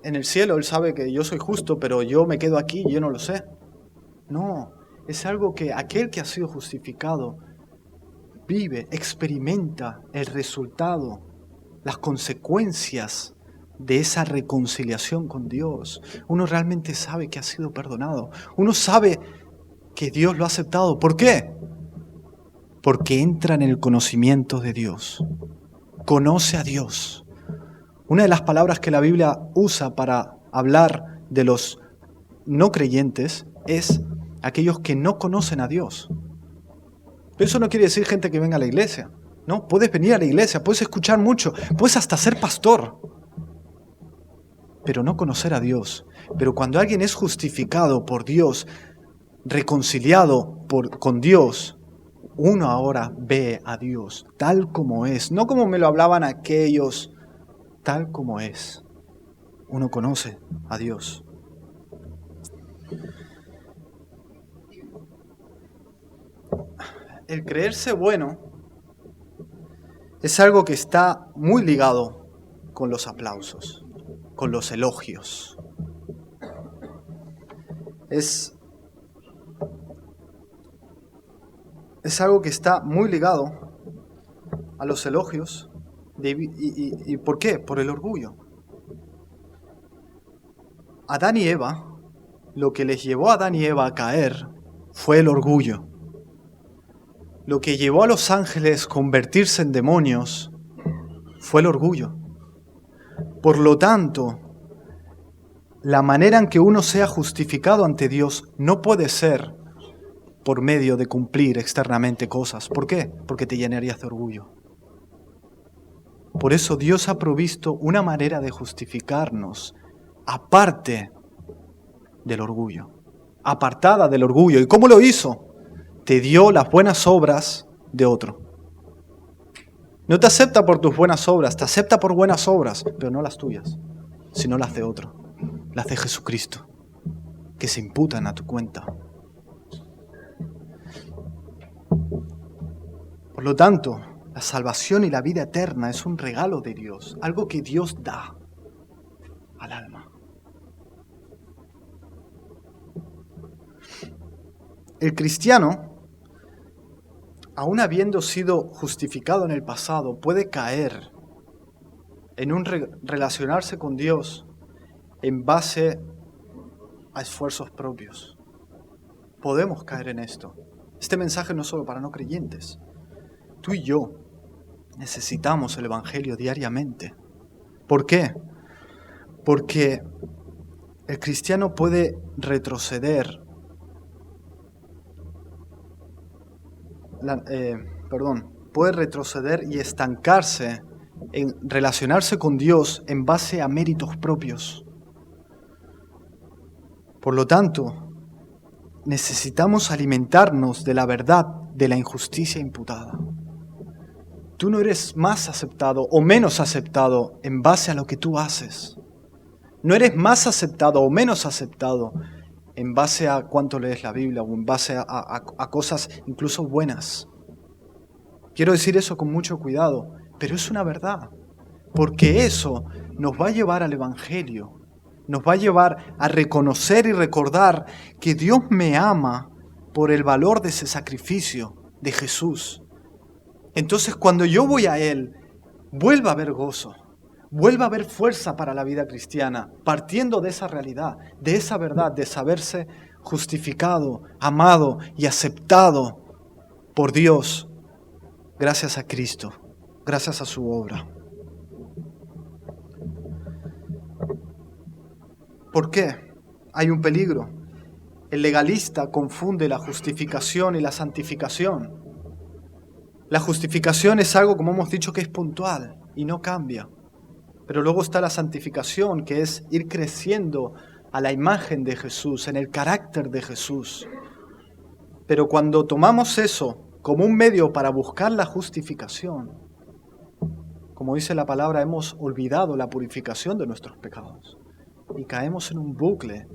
en el cielo, Él sabe que yo soy justo, pero yo me quedo aquí y yo no lo sé. No, es algo que aquel que ha sido justificado vive, experimenta el resultado, las consecuencias de esa reconciliación con Dios. Uno realmente sabe que ha sido perdonado. Uno sabe que Dios lo ha aceptado. ¿Por qué? Porque entra en el conocimiento de Dios. Conoce a Dios. Una de las palabras que la Biblia usa para hablar de los no creyentes es aquellos que no conocen a Dios. Pero eso no quiere decir gente que venga a la iglesia. No, puedes venir a la iglesia, puedes escuchar mucho, puedes hasta ser pastor, pero no conocer a Dios. Pero cuando alguien es justificado por Dios, reconciliado con Dios, uno ahora ve a Dios tal como es, no como me lo hablaban aquellos, tal como es. Uno conoce a Dios. El creerse bueno es algo que está muy ligado con los aplausos, con los elogios. Es algo que está muy ligado a los elogios. ¿Y por qué? Por el orgullo. Adán y Eva, lo que les llevó a Adán y Eva a caer fue el orgullo. Lo que llevó a los ángeles a convertirse en demonios fue el orgullo. Por lo tanto, la manera en que uno sea justificado ante Dios no puede ser por medio de cumplir externamente cosas. ¿Por qué? Porque te llenarías de orgullo. Por eso Dios ha provisto una manera de justificarnos aparte del orgullo, apartada del orgullo. ¿Y cómo lo hizo? Te dio las buenas obras de otro. No te acepta por tus buenas obras, te acepta por buenas obras, pero no las tuyas, sino las de otro, las de Jesucristo, que se imputan a tu cuenta. Por lo tanto, la salvación y la vida eterna es un regalo de Dios, algo que Dios da al alma. El cristiano, aun habiendo sido justificado en el pasado, puede caer en un relacionarse con Dios en base a esfuerzos propios. Podemos caer en esto. Este mensaje no es solo para no creyentes. Tú y yo necesitamos el Evangelio diariamente. ¿Por qué? Porque el cristiano puede retroceder, puede retroceder y estancarse en relacionarse con Dios en base a méritos propios. Por lo tanto, necesitamos alimentarnos de la verdad de la injusticia imputada. Tú no eres más aceptado o menos aceptado en base a lo que tú haces. No eres más aceptado o menos aceptado en base a cuánto lees la Biblia o en base a cosas incluso buenas. Quiero decir eso con mucho cuidado, pero es una verdad, porque eso nos va a llevar al Evangelio, nos va a llevar a reconocer y recordar que Dios me ama por el valor de ese sacrificio de Jesús. Entonces, cuando yo voy a Él, vuelva a haber gozo, vuelva a haber fuerza para la vida cristiana, partiendo de esa realidad, de esa verdad, de saberse justificado, amado y aceptado por Dios, gracias a Cristo, gracias a su obra. ¿Por qué? Hay un peligro. El legalista confunde la justificación y la santificación. La justificación es algo, como hemos dicho, que es puntual y no cambia. Pero luego está la santificación, que es ir creciendo a la imagen de Jesús, en el carácter de Jesús. Pero cuando tomamos eso como un medio para buscar la justificación, como dice la palabra, hemos olvidado la purificación de nuestros pecados y caemos en un bucle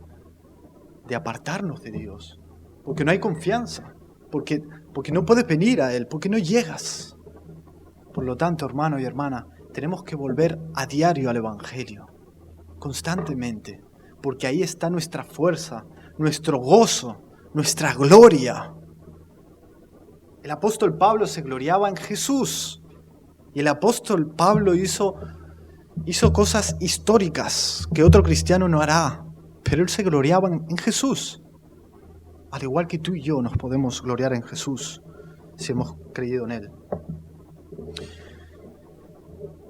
de apartarnos de Dios, porque no hay confianza, porque no puedes venir a Él, porque no llegas. Por lo tanto, hermano y hermana, tenemos que volver a diario al Evangelio, constantemente, porque ahí está nuestra fuerza, nuestro gozo, nuestra gloria. El apóstol Pablo se gloriaba en Jesús, y el apóstol Pablo hizo cosas históricas que otro cristiano no hará, pero él se gloriaba en Jesús. Al igual que tú y yo nos podemos gloriar en Jesús si hemos creído en Él.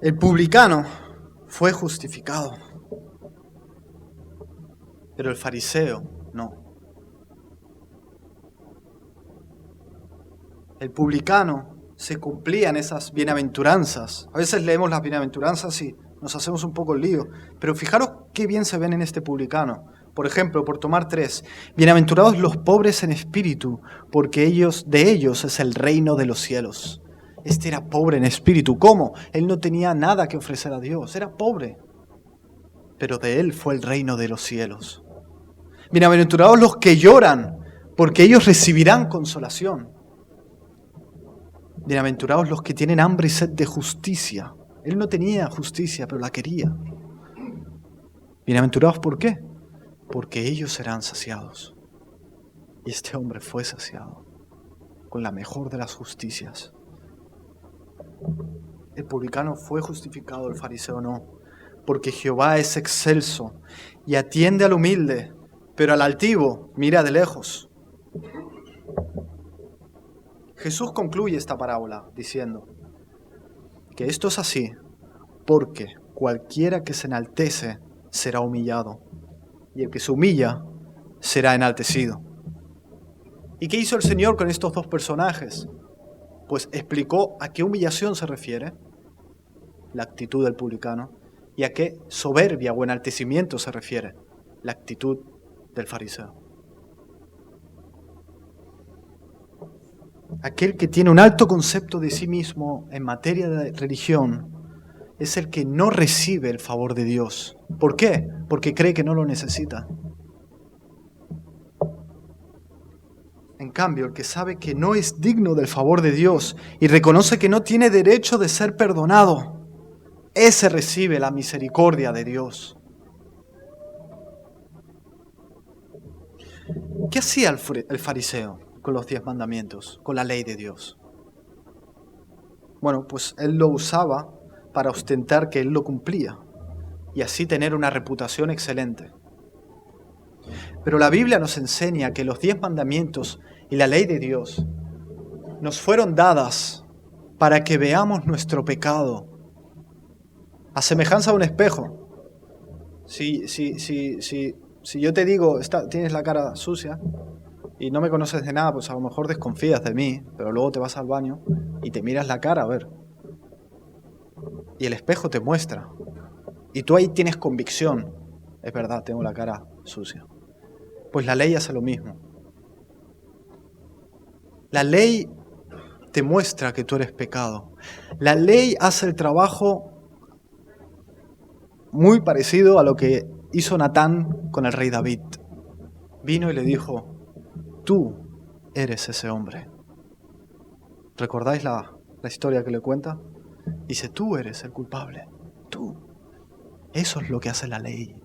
El publicano fue justificado, pero el fariseo no. El publicano se cumplían esas bienaventuranzas. A veces leemos las bienaventuranzas y nos hacemos un poco el lío, pero fijaros qué bien se ven en este publicano. Por ejemplo, por tomar 3, bienaventurados los pobres en espíritu, porque de ellos es el reino de los cielos. Este era pobre en espíritu. ¿Cómo? Él no tenía nada que ofrecer a Dios, era pobre, pero de él fue el reino de los cielos. Bienaventurados los que lloran, porque ellos recibirán consolación. Bienaventurados los que tienen hambre y sed de justicia. Él no tenía justicia, pero la quería. Bienaventurados, ¿por qué? Porque ellos serán saciados. Y este hombre fue saciado con la mejor de las justicias. El publicano fue justificado, el fariseo no, porque Jehová es excelso y atiende al humilde, pero al altivo mira de lejos. Jesús concluye esta parábola diciendo que esto es así porque cualquiera que se enaltece será humillado y el que se humilla será enaltecido. ¿Y qué hizo el Señor con estos dos personajes? Pues explicó a qué humillación se refiere la actitud del publicano y a qué soberbia o enaltecimiento se refiere la actitud del fariseo. Aquel que tiene un alto concepto de sí mismo en materia de religión es el que no recibe el favor de Dios. ¿Por qué? Porque cree que no lo necesita. En cambio, el que sabe que no es digno del favor de Dios y reconoce que no tiene derecho de ser perdonado, ese recibe la misericordia de Dios. ¿Qué hacía el fariseo con los 10 mandamientos, con la ley de Dios? Bueno, pues él lo usaba para ostentar que él lo cumplía y así tener una reputación excelente. Pero la Biblia nos enseña que los 10 mandamientos y la ley de Dios nos fueron dadas para que veamos nuestro pecado a semejanza de un espejo. Si yo te digo, tienes la cara sucia y no me conoces de nada, pues a lo mejor desconfías de mí, pero luego te vas al baño y te miras la cara a ver. Y el espejo te muestra. Y tú ahí tienes convicción. Es verdad, tengo la cara sucia. Pues la ley hace lo mismo. La ley te muestra que tú eres pecado. La ley hace el trabajo muy parecido a lo que hizo Natán con el rey David. Vino y le dijo, tú eres ese hombre. ¿Recordáis la historia que le cuenta? Dice, tú eres el culpable. Tú. Eso es lo que hace la ley.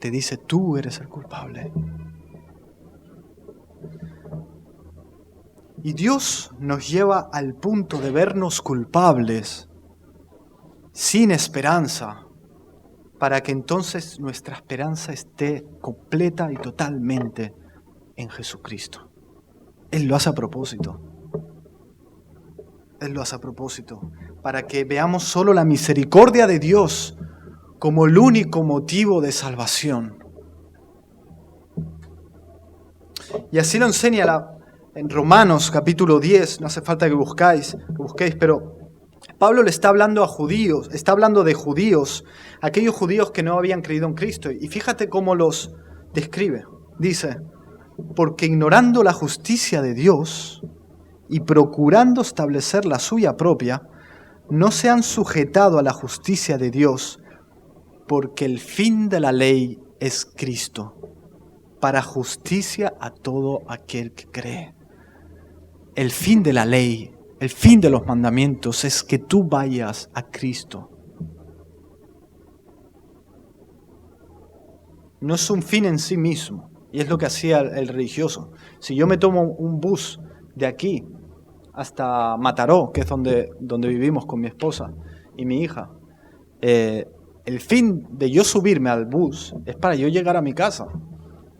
Te dice, tú eres el culpable. Y Dios nos lleva al punto de vernos culpables, sin esperanza, para que entonces nuestra esperanza esté completa y totalmente en Jesucristo. Él lo hace a propósito. Él lo hace a propósito, para que veamos solo la misericordia de Dios como el único motivo de salvación. Y así lo enseña en Romanos capítulo 10, no hace falta que busquéis, pero Pablo le está hablando a judíos, está hablando de judíos, aquellos judíos que no habían creído en Cristo. Y fíjate cómo los describe. Dice, porque ignorando la justicia de Dios y procurando establecer la suya propia, no se han sujetado a la justicia de Dios, porque el fin de la ley es Cristo, para justicia a todo aquel que cree. El fin de la ley, el fin de los mandamientos es que tú vayas a Cristo. No es un fin en sí mismo, y es lo que hacía el religioso. Si yo me tomo un bus de aquí hasta Mataró, que es donde vivimos con mi esposa y mi hija, el fin de yo subirme al bus es para yo llegar a mi casa.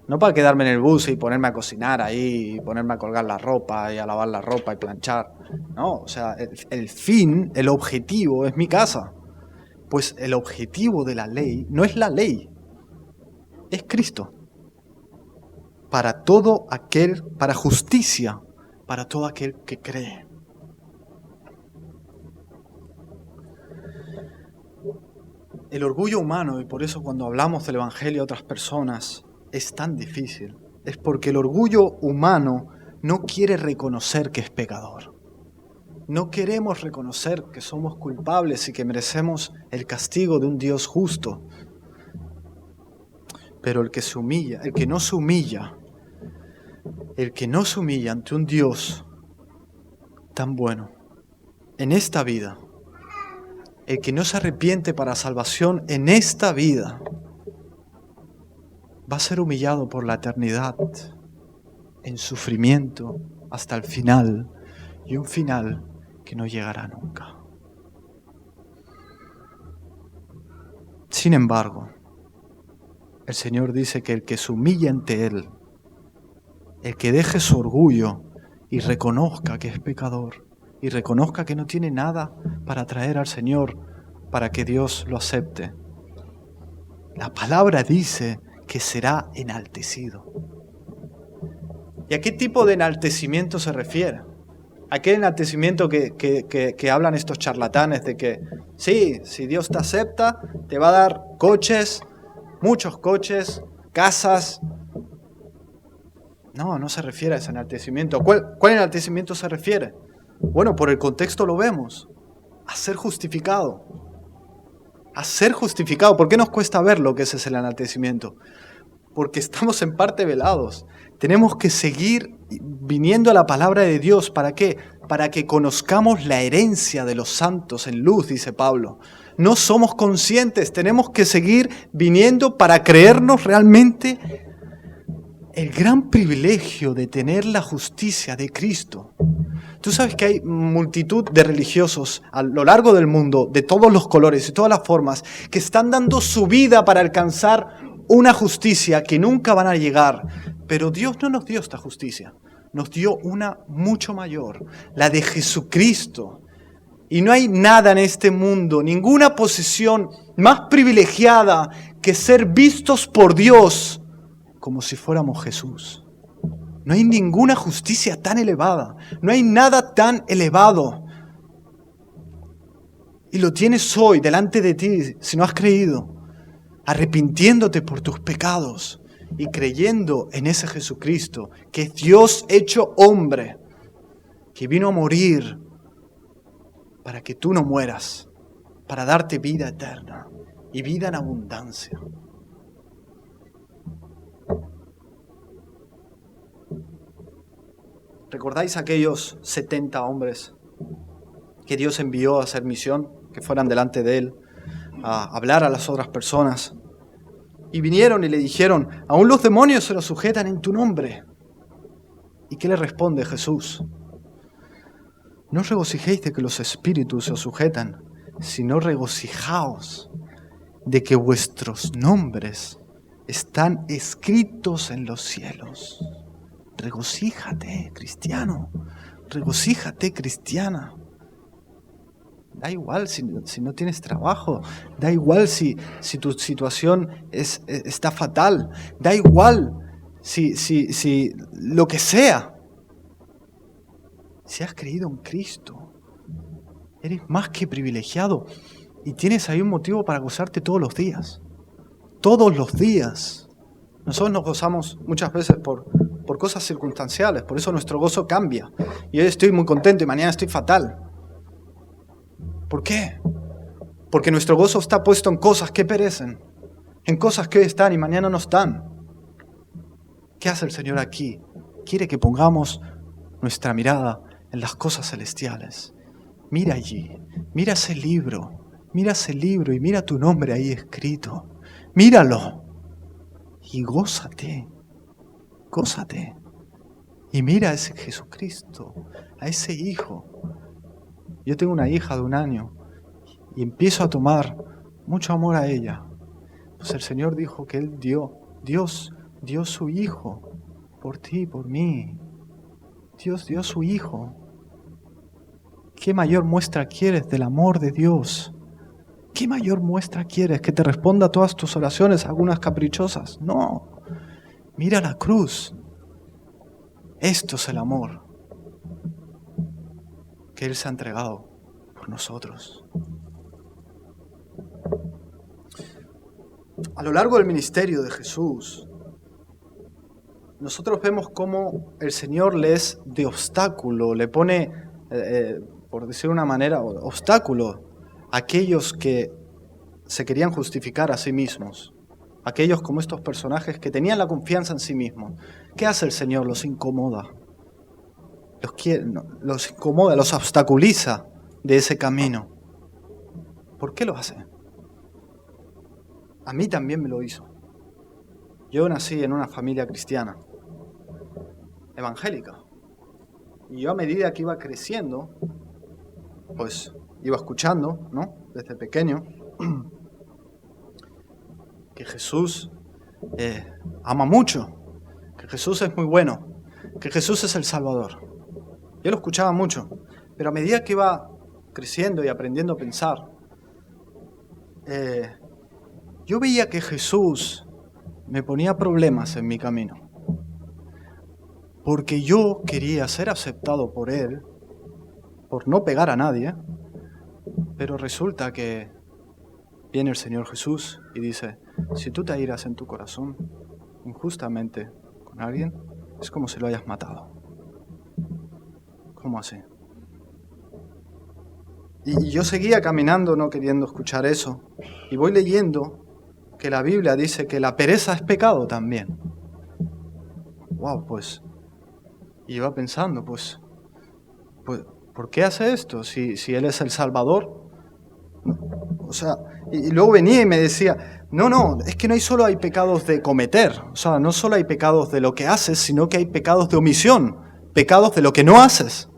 No para quedarme en el bus y ponerme a cocinar ahí, y ponerme a colgar la ropa y a lavar la ropa y planchar. No, o sea, el fin, el objetivo es mi casa. Pues el objetivo de la ley no es la ley, es Cristo. Para todo aquel, para justicia, para todo aquel que cree. El orgullo humano, y por eso cuando hablamos del Evangelio a otras personas, es tan difícil, es porque el orgullo humano no quiere reconocer que es pecador. No queremos reconocer que somos culpables y que merecemos el castigo de un Dios justo. Pero el que se humilla, el que no se humilla ante un Dios tan bueno, en esta vida, el que no se arrepiente para salvación en esta vida, va a ser humillado por la eternidad, en sufrimiento hasta el final, y un final que no llegará nunca. Sin embargo, el Señor dice que el que se humille ante Él, el que deje su orgullo y reconozca que es pecador, y reconozca que no tiene nada para traer al Señor para que Dios lo acepte, la palabra dice que será enaltecido. ¿Y a qué tipo de enaltecimiento se refiere? Aquel enaltecimiento que hablan estos charlatanes de que sí, si Dios te acepta, te va a dar coches, muchos coches, casas. No se refiere a ese enaltecimiento. ¿Cuál enaltecimiento se refiere? Bueno, por el contexto lo vemos. A ser justificado. A ser justificado. ¿Por qué nos cuesta ver lo que ese es el enaltecimiento? Porque estamos en parte velados. Tenemos que seguir viniendo a la palabra de Dios. ¿Para qué? Para que conozcamos la herencia de los santos en luz, dice Pablo. No somos conscientes. Tenemos que seguir viniendo para creernos realmente el gran privilegio de tener la justicia de Cristo. Tú sabes que hay multitud de religiosos a lo largo del mundo, de todos los colores y todas las formas, que están dando su vida para alcanzar una justicia que nunca van a llegar. Pero Dios no nos dio esta justicia, nos dio una mucho mayor, la de Jesucristo. Y no hay nada en este mundo, ninguna posición más privilegiada que ser vistos por Dios como si fuéramos Jesús. No hay ninguna justicia tan elevada, no hay nada tan elevado. Y lo tienes hoy delante de ti, si no has creído, arrepintiéndote por tus pecados y creyendo en ese Jesucristo, que es Dios hecho hombre, que vino a morir para que tú no mueras, para darte vida eterna y vida en abundancia. ¿Recordáis aquellos 70 hombres que Dios envió a hacer misión, que fueran delante de Él, a hablar a las otras personas? Y vinieron y le dijeron, aún los demonios se los sujetan en tu nombre. ¿Y qué le responde Jesús? No os regocijéis de que los espíritus se os sujetan, sino regocijaos de que vuestros nombres están escritos en los cielos. Regocíjate, cristiano. Regocíjate, cristiana. Da igual si no tienes trabajo. Da igual si tu situación está fatal. Da igual si lo que sea. Si has creído en Cristo, eres más que privilegiado y tienes ahí un motivo para gozarte todos los días. Todos los días. Nosotros nos gozamos muchas veces por cosas circunstanciales, por eso nuestro gozo cambia. Y hoy estoy muy contento y mañana estoy fatal. ¿Por qué? Porque nuestro gozo está puesto en cosas que perecen, en cosas que hoy están y mañana no están. ¿Qué hace el Señor aquí? Quiere que pongamos nuestra mirada en las cosas celestiales. Mira allí, mira ese libro y mira tu nombre ahí escrito. Míralo y gózate. Y mira a ese Jesucristo, a ese Hijo. Yo tengo una hija de 1 año y empiezo a tomar mucho amor a ella. Pues el Señor dijo que Dios dio su Hijo por ti y por mí. Dios dio su Hijo. ¿Qué mayor muestra quieres del amor de Dios? ¿Qué mayor muestra quieres? ¿Que te responda a todas tus oraciones, algunas caprichosas? No. Mira la cruz. Esto es el amor que Él se ha entregado por nosotros. A lo largo del ministerio de Jesús, nosotros vemos cómo el Señor le es de obstáculo, le pone, por decir de una manera, obstáculo a aquellos que se querían justificar a sí mismos. Aquellos como estos personajes que tenían la confianza en sí mismos. ¿Qué hace el Señor? Los incomoda. Los incomoda, los obstaculiza de ese camino. ¿Por qué lo hace? A mí también me lo hizo. Yo nací en una familia cristiana, evangélica. Y yo a medida que iba creciendo, pues iba escuchando, ¿no? Desde pequeño, que Jesús ama mucho, que Jesús es muy bueno, que Jesús es el Salvador. Yo lo escuchaba mucho, pero a medida que iba creciendo y aprendiendo a pensar, yo veía que Jesús me ponía problemas en mi camino, porque yo quería ser aceptado por Él, por no pegar a nadie, pero resulta que viene el Señor Jesús y dice, si tú te airas en tu corazón injustamente con alguien, es como si lo hayas matado. ¿Cómo así? Y yo seguía caminando no queriendo escuchar eso. Y voy leyendo que la Biblia dice que la pereza es pecado también. Wow, pues. Y iba pensando, pues ¿por qué hace esto? Si Él es el Salvador. O sea, y luego venía y me decía, no, es que no solo hay pecados de cometer. O sea, no solo hay pecados de lo que haces, sino que hay pecados de omisión. Pecados de lo que no haces.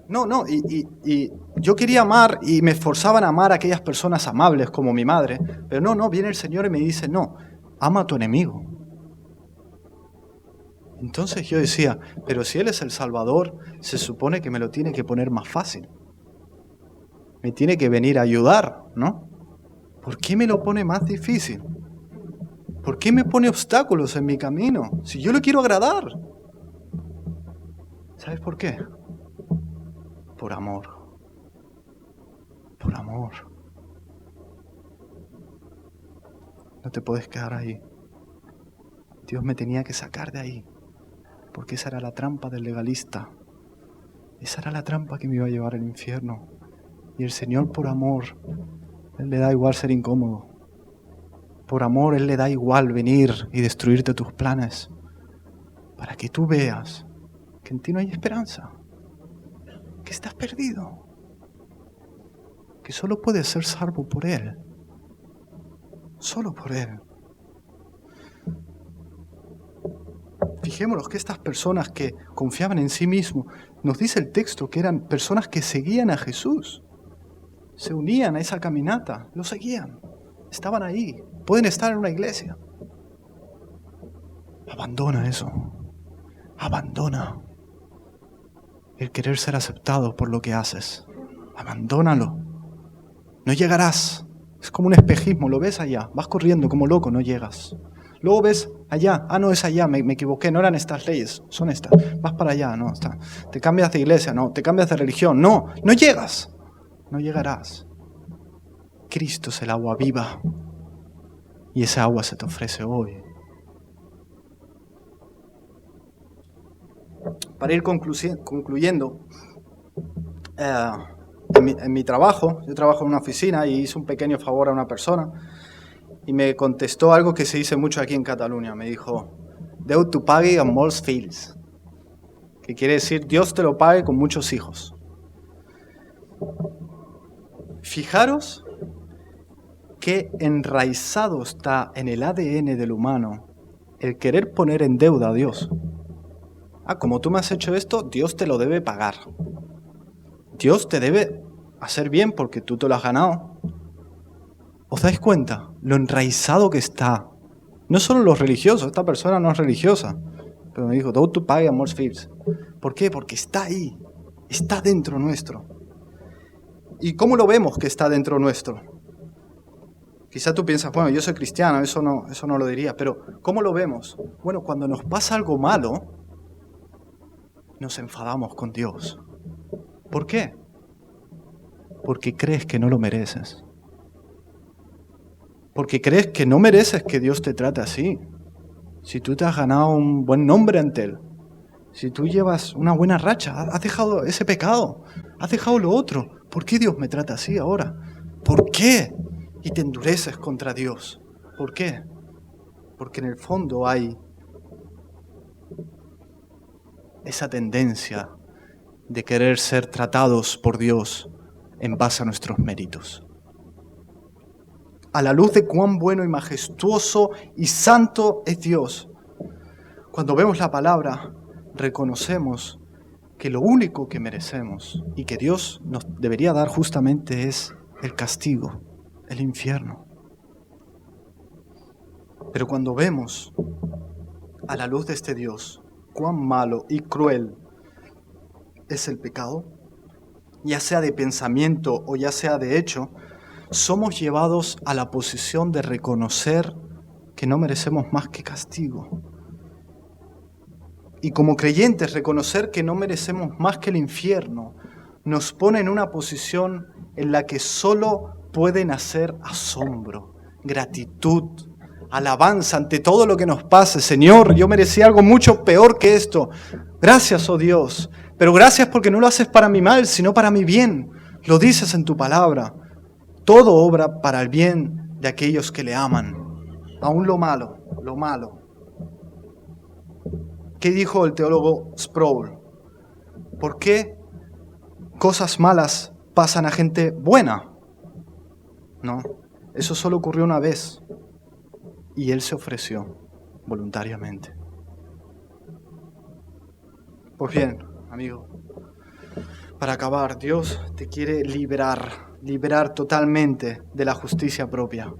No, y yo quería amar y me esforzaban a amar a aquellas personas amables como mi madre, pero no, viene el Señor y me dice, no, ama a tu enemigo. Entonces yo decía, pero si Él es el Salvador, se supone que me lo tiene que poner más fácil. Me tiene que venir a ayudar, ¿no? ¿Por qué me lo pone más difícil? ¿Por qué me pone obstáculos en mi camino? Si yo le quiero agradar. ¿Sabes por qué? Por amor. Por amor. No te puedes quedar ahí. Dios me tenía que sacar de ahí. Porque esa era la trampa del legalista. Esa era la trampa que me iba a llevar al infierno. Y el Señor, por amor, Él le da igual ser incómodo. Por amor, Él le da igual venir y destruirte tus planes. Para que tú veas que en ti no hay esperanza. Que estás perdido, que solo puedes ser salvo por Él, solo por Él. Fijémonos que estas personas que confiaban en sí mismos, nos dice el texto que eran personas que seguían a Jesús, se unían a esa caminata, lo seguían, estaban ahí, pueden estar en una iglesia. Abandona eso, abandona el querer ser aceptado por lo que haces. Abandónalo. No llegarás. Es como un espejismo, lo ves allá. Vas corriendo como loco, no llegas. Luego ves allá, no es allá, me equivoqué, no eran estas leyes, son estas. Vas para allá, no, está. Te cambias de iglesia, no, te cambias de religión, no llegas, no llegarás. Cristo es el agua viva y esa agua se te ofrece hoy. Para ir concluyendo, en mi trabajo, yo trabajo en una oficina y hice un pequeño favor a una persona y me contestó algo que se dice mucho aquí en Cataluña. Me dijo, Déu t'ho pagui amb molts fills, que quiere decir Dios te lo pague con muchos hijos. Fijaros qué enraizado está en el ADN del humano el querer poner en deuda a Dios. Como tú me has hecho esto, Dios te lo debe pagar. Dios te debe hacer bien porque tú te lo has ganado. ¿Os dais cuenta lo enraizado que está? No solo los religiosos, esta persona no es religiosa, pero me dijo, Déu t'ho pagui amb molts fills. ¿Por qué? Porque está ahí, está dentro nuestro. ¿Y cómo lo vemos que está dentro nuestro? Quizá tú piensas, bueno, yo soy cristiano, eso no lo diría, pero ¿cómo lo vemos? Bueno, cuando nos pasa algo malo, nos enfadamos con Dios. ¿Por qué? Porque crees que no lo mereces. Porque crees que no mereces que Dios te trate así. Si tú te has ganado un buen nombre ante Él, si tú llevas una buena racha, has dejado ese pecado, has dejado lo otro, ¿por qué Dios me trata así ahora? ¿Por qué? Y te endureces contra Dios. ¿Por qué? Porque en el fondo hay esa tendencia de querer ser tratados por Dios en base a nuestros méritos. A la luz de cuán bueno y majestuoso y santo es Dios, cuando vemos la palabra, reconocemos que lo único que merecemos y que Dios nos debería dar justamente es el castigo, el infierno. Pero cuando vemos a la luz de este Dios cuán malo y cruel es el pecado, ya sea de pensamiento o ya sea de hecho, somos llevados a la posición de reconocer que no merecemos más que castigo. Y como creyentes, reconocer que no merecemos más que el infierno nos pone en una posición en la que solo pueden hacer asombro, gratitud, alabanza ante todo lo que nos pase. Señor, yo merecía algo mucho peor que esto. Gracias, oh Dios, pero gracias porque no lo haces para mi mal, sino para mi bien. Lo dices en tu palabra. Todo obra para el bien de aquellos que le aman. Aún lo malo. ¿Qué dijo el teólogo Sproul? ¿Por qué cosas malas pasan a gente buena? No, eso solo ocurrió una vez. Y él se ofreció voluntariamente. Pues bien, amigo, para acabar, Dios te quiere liberar totalmente de la justicia propia.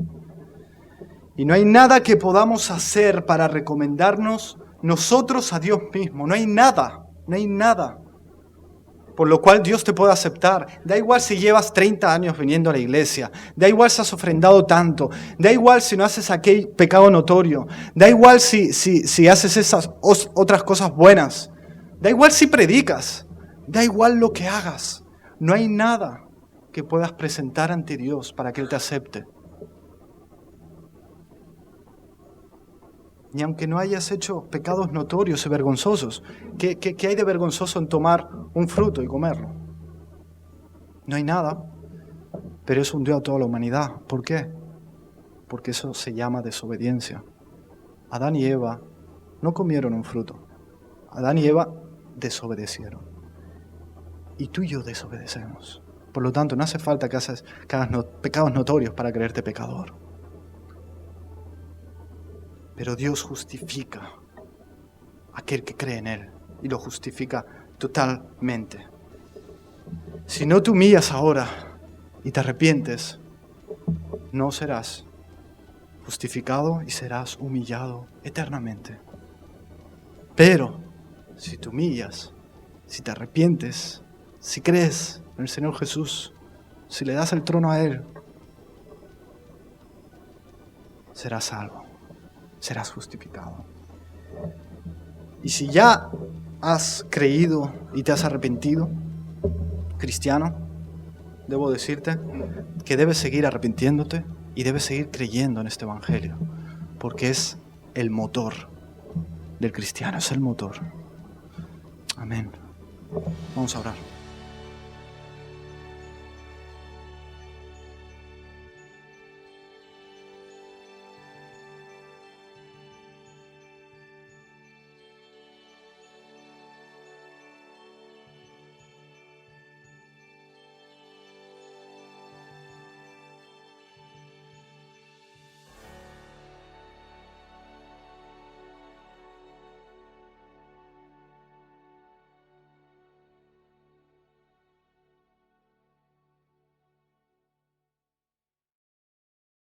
Y no hay nada que podamos hacer para recomendarnos nosotros a Dios mismo. No hay nada. Por lo cual Dios te puede aceptar. Da igual si llevas 30 años viniendo a la iglesia. Da igual si has ofrendado tanto. Da igual si no haces aquel pecado notorio. Da igual si haces esas otras cosas buenas. Da igual si predicas. Da igual lo que hagas. No hay nada que puedas presentar ante Dios para que Él te acepte. Ni aunque no hayas hecho pecados notorios y vergonzosos. ¿Qué hay de vergonzoso en tomar un fruto y comerlo? No hay nada, pero eso hundió a toda la humanidad. ¿Por qué? Porque eso se llama desobediencia. Adán y Eva no comieron un fruto. Adán y Eva desobedecieron. Y tú y yo desobedecemos. Por lo tanto, no hace falta que hagas pecados notorios para creerte pecador. Pero Dios justifica a aquel que cree en Él y lo justifica totalmente. Si no te humillas ahora y te arrepientes, no serás justificado y serás humillado eternamente. Pero si te humillas, si te arrepientes, si crees en el Señor Jesús, si le das el trono a Él, serás salvo. serás justificado. Y si ya has creído y te has arrepentido, cristiano, debo decirte que debes seguir arrepintiéndote y debes seguir creyendo en este Evangelio, porque es el motor del cristiano, es el motor. Amén. Vamos a orar.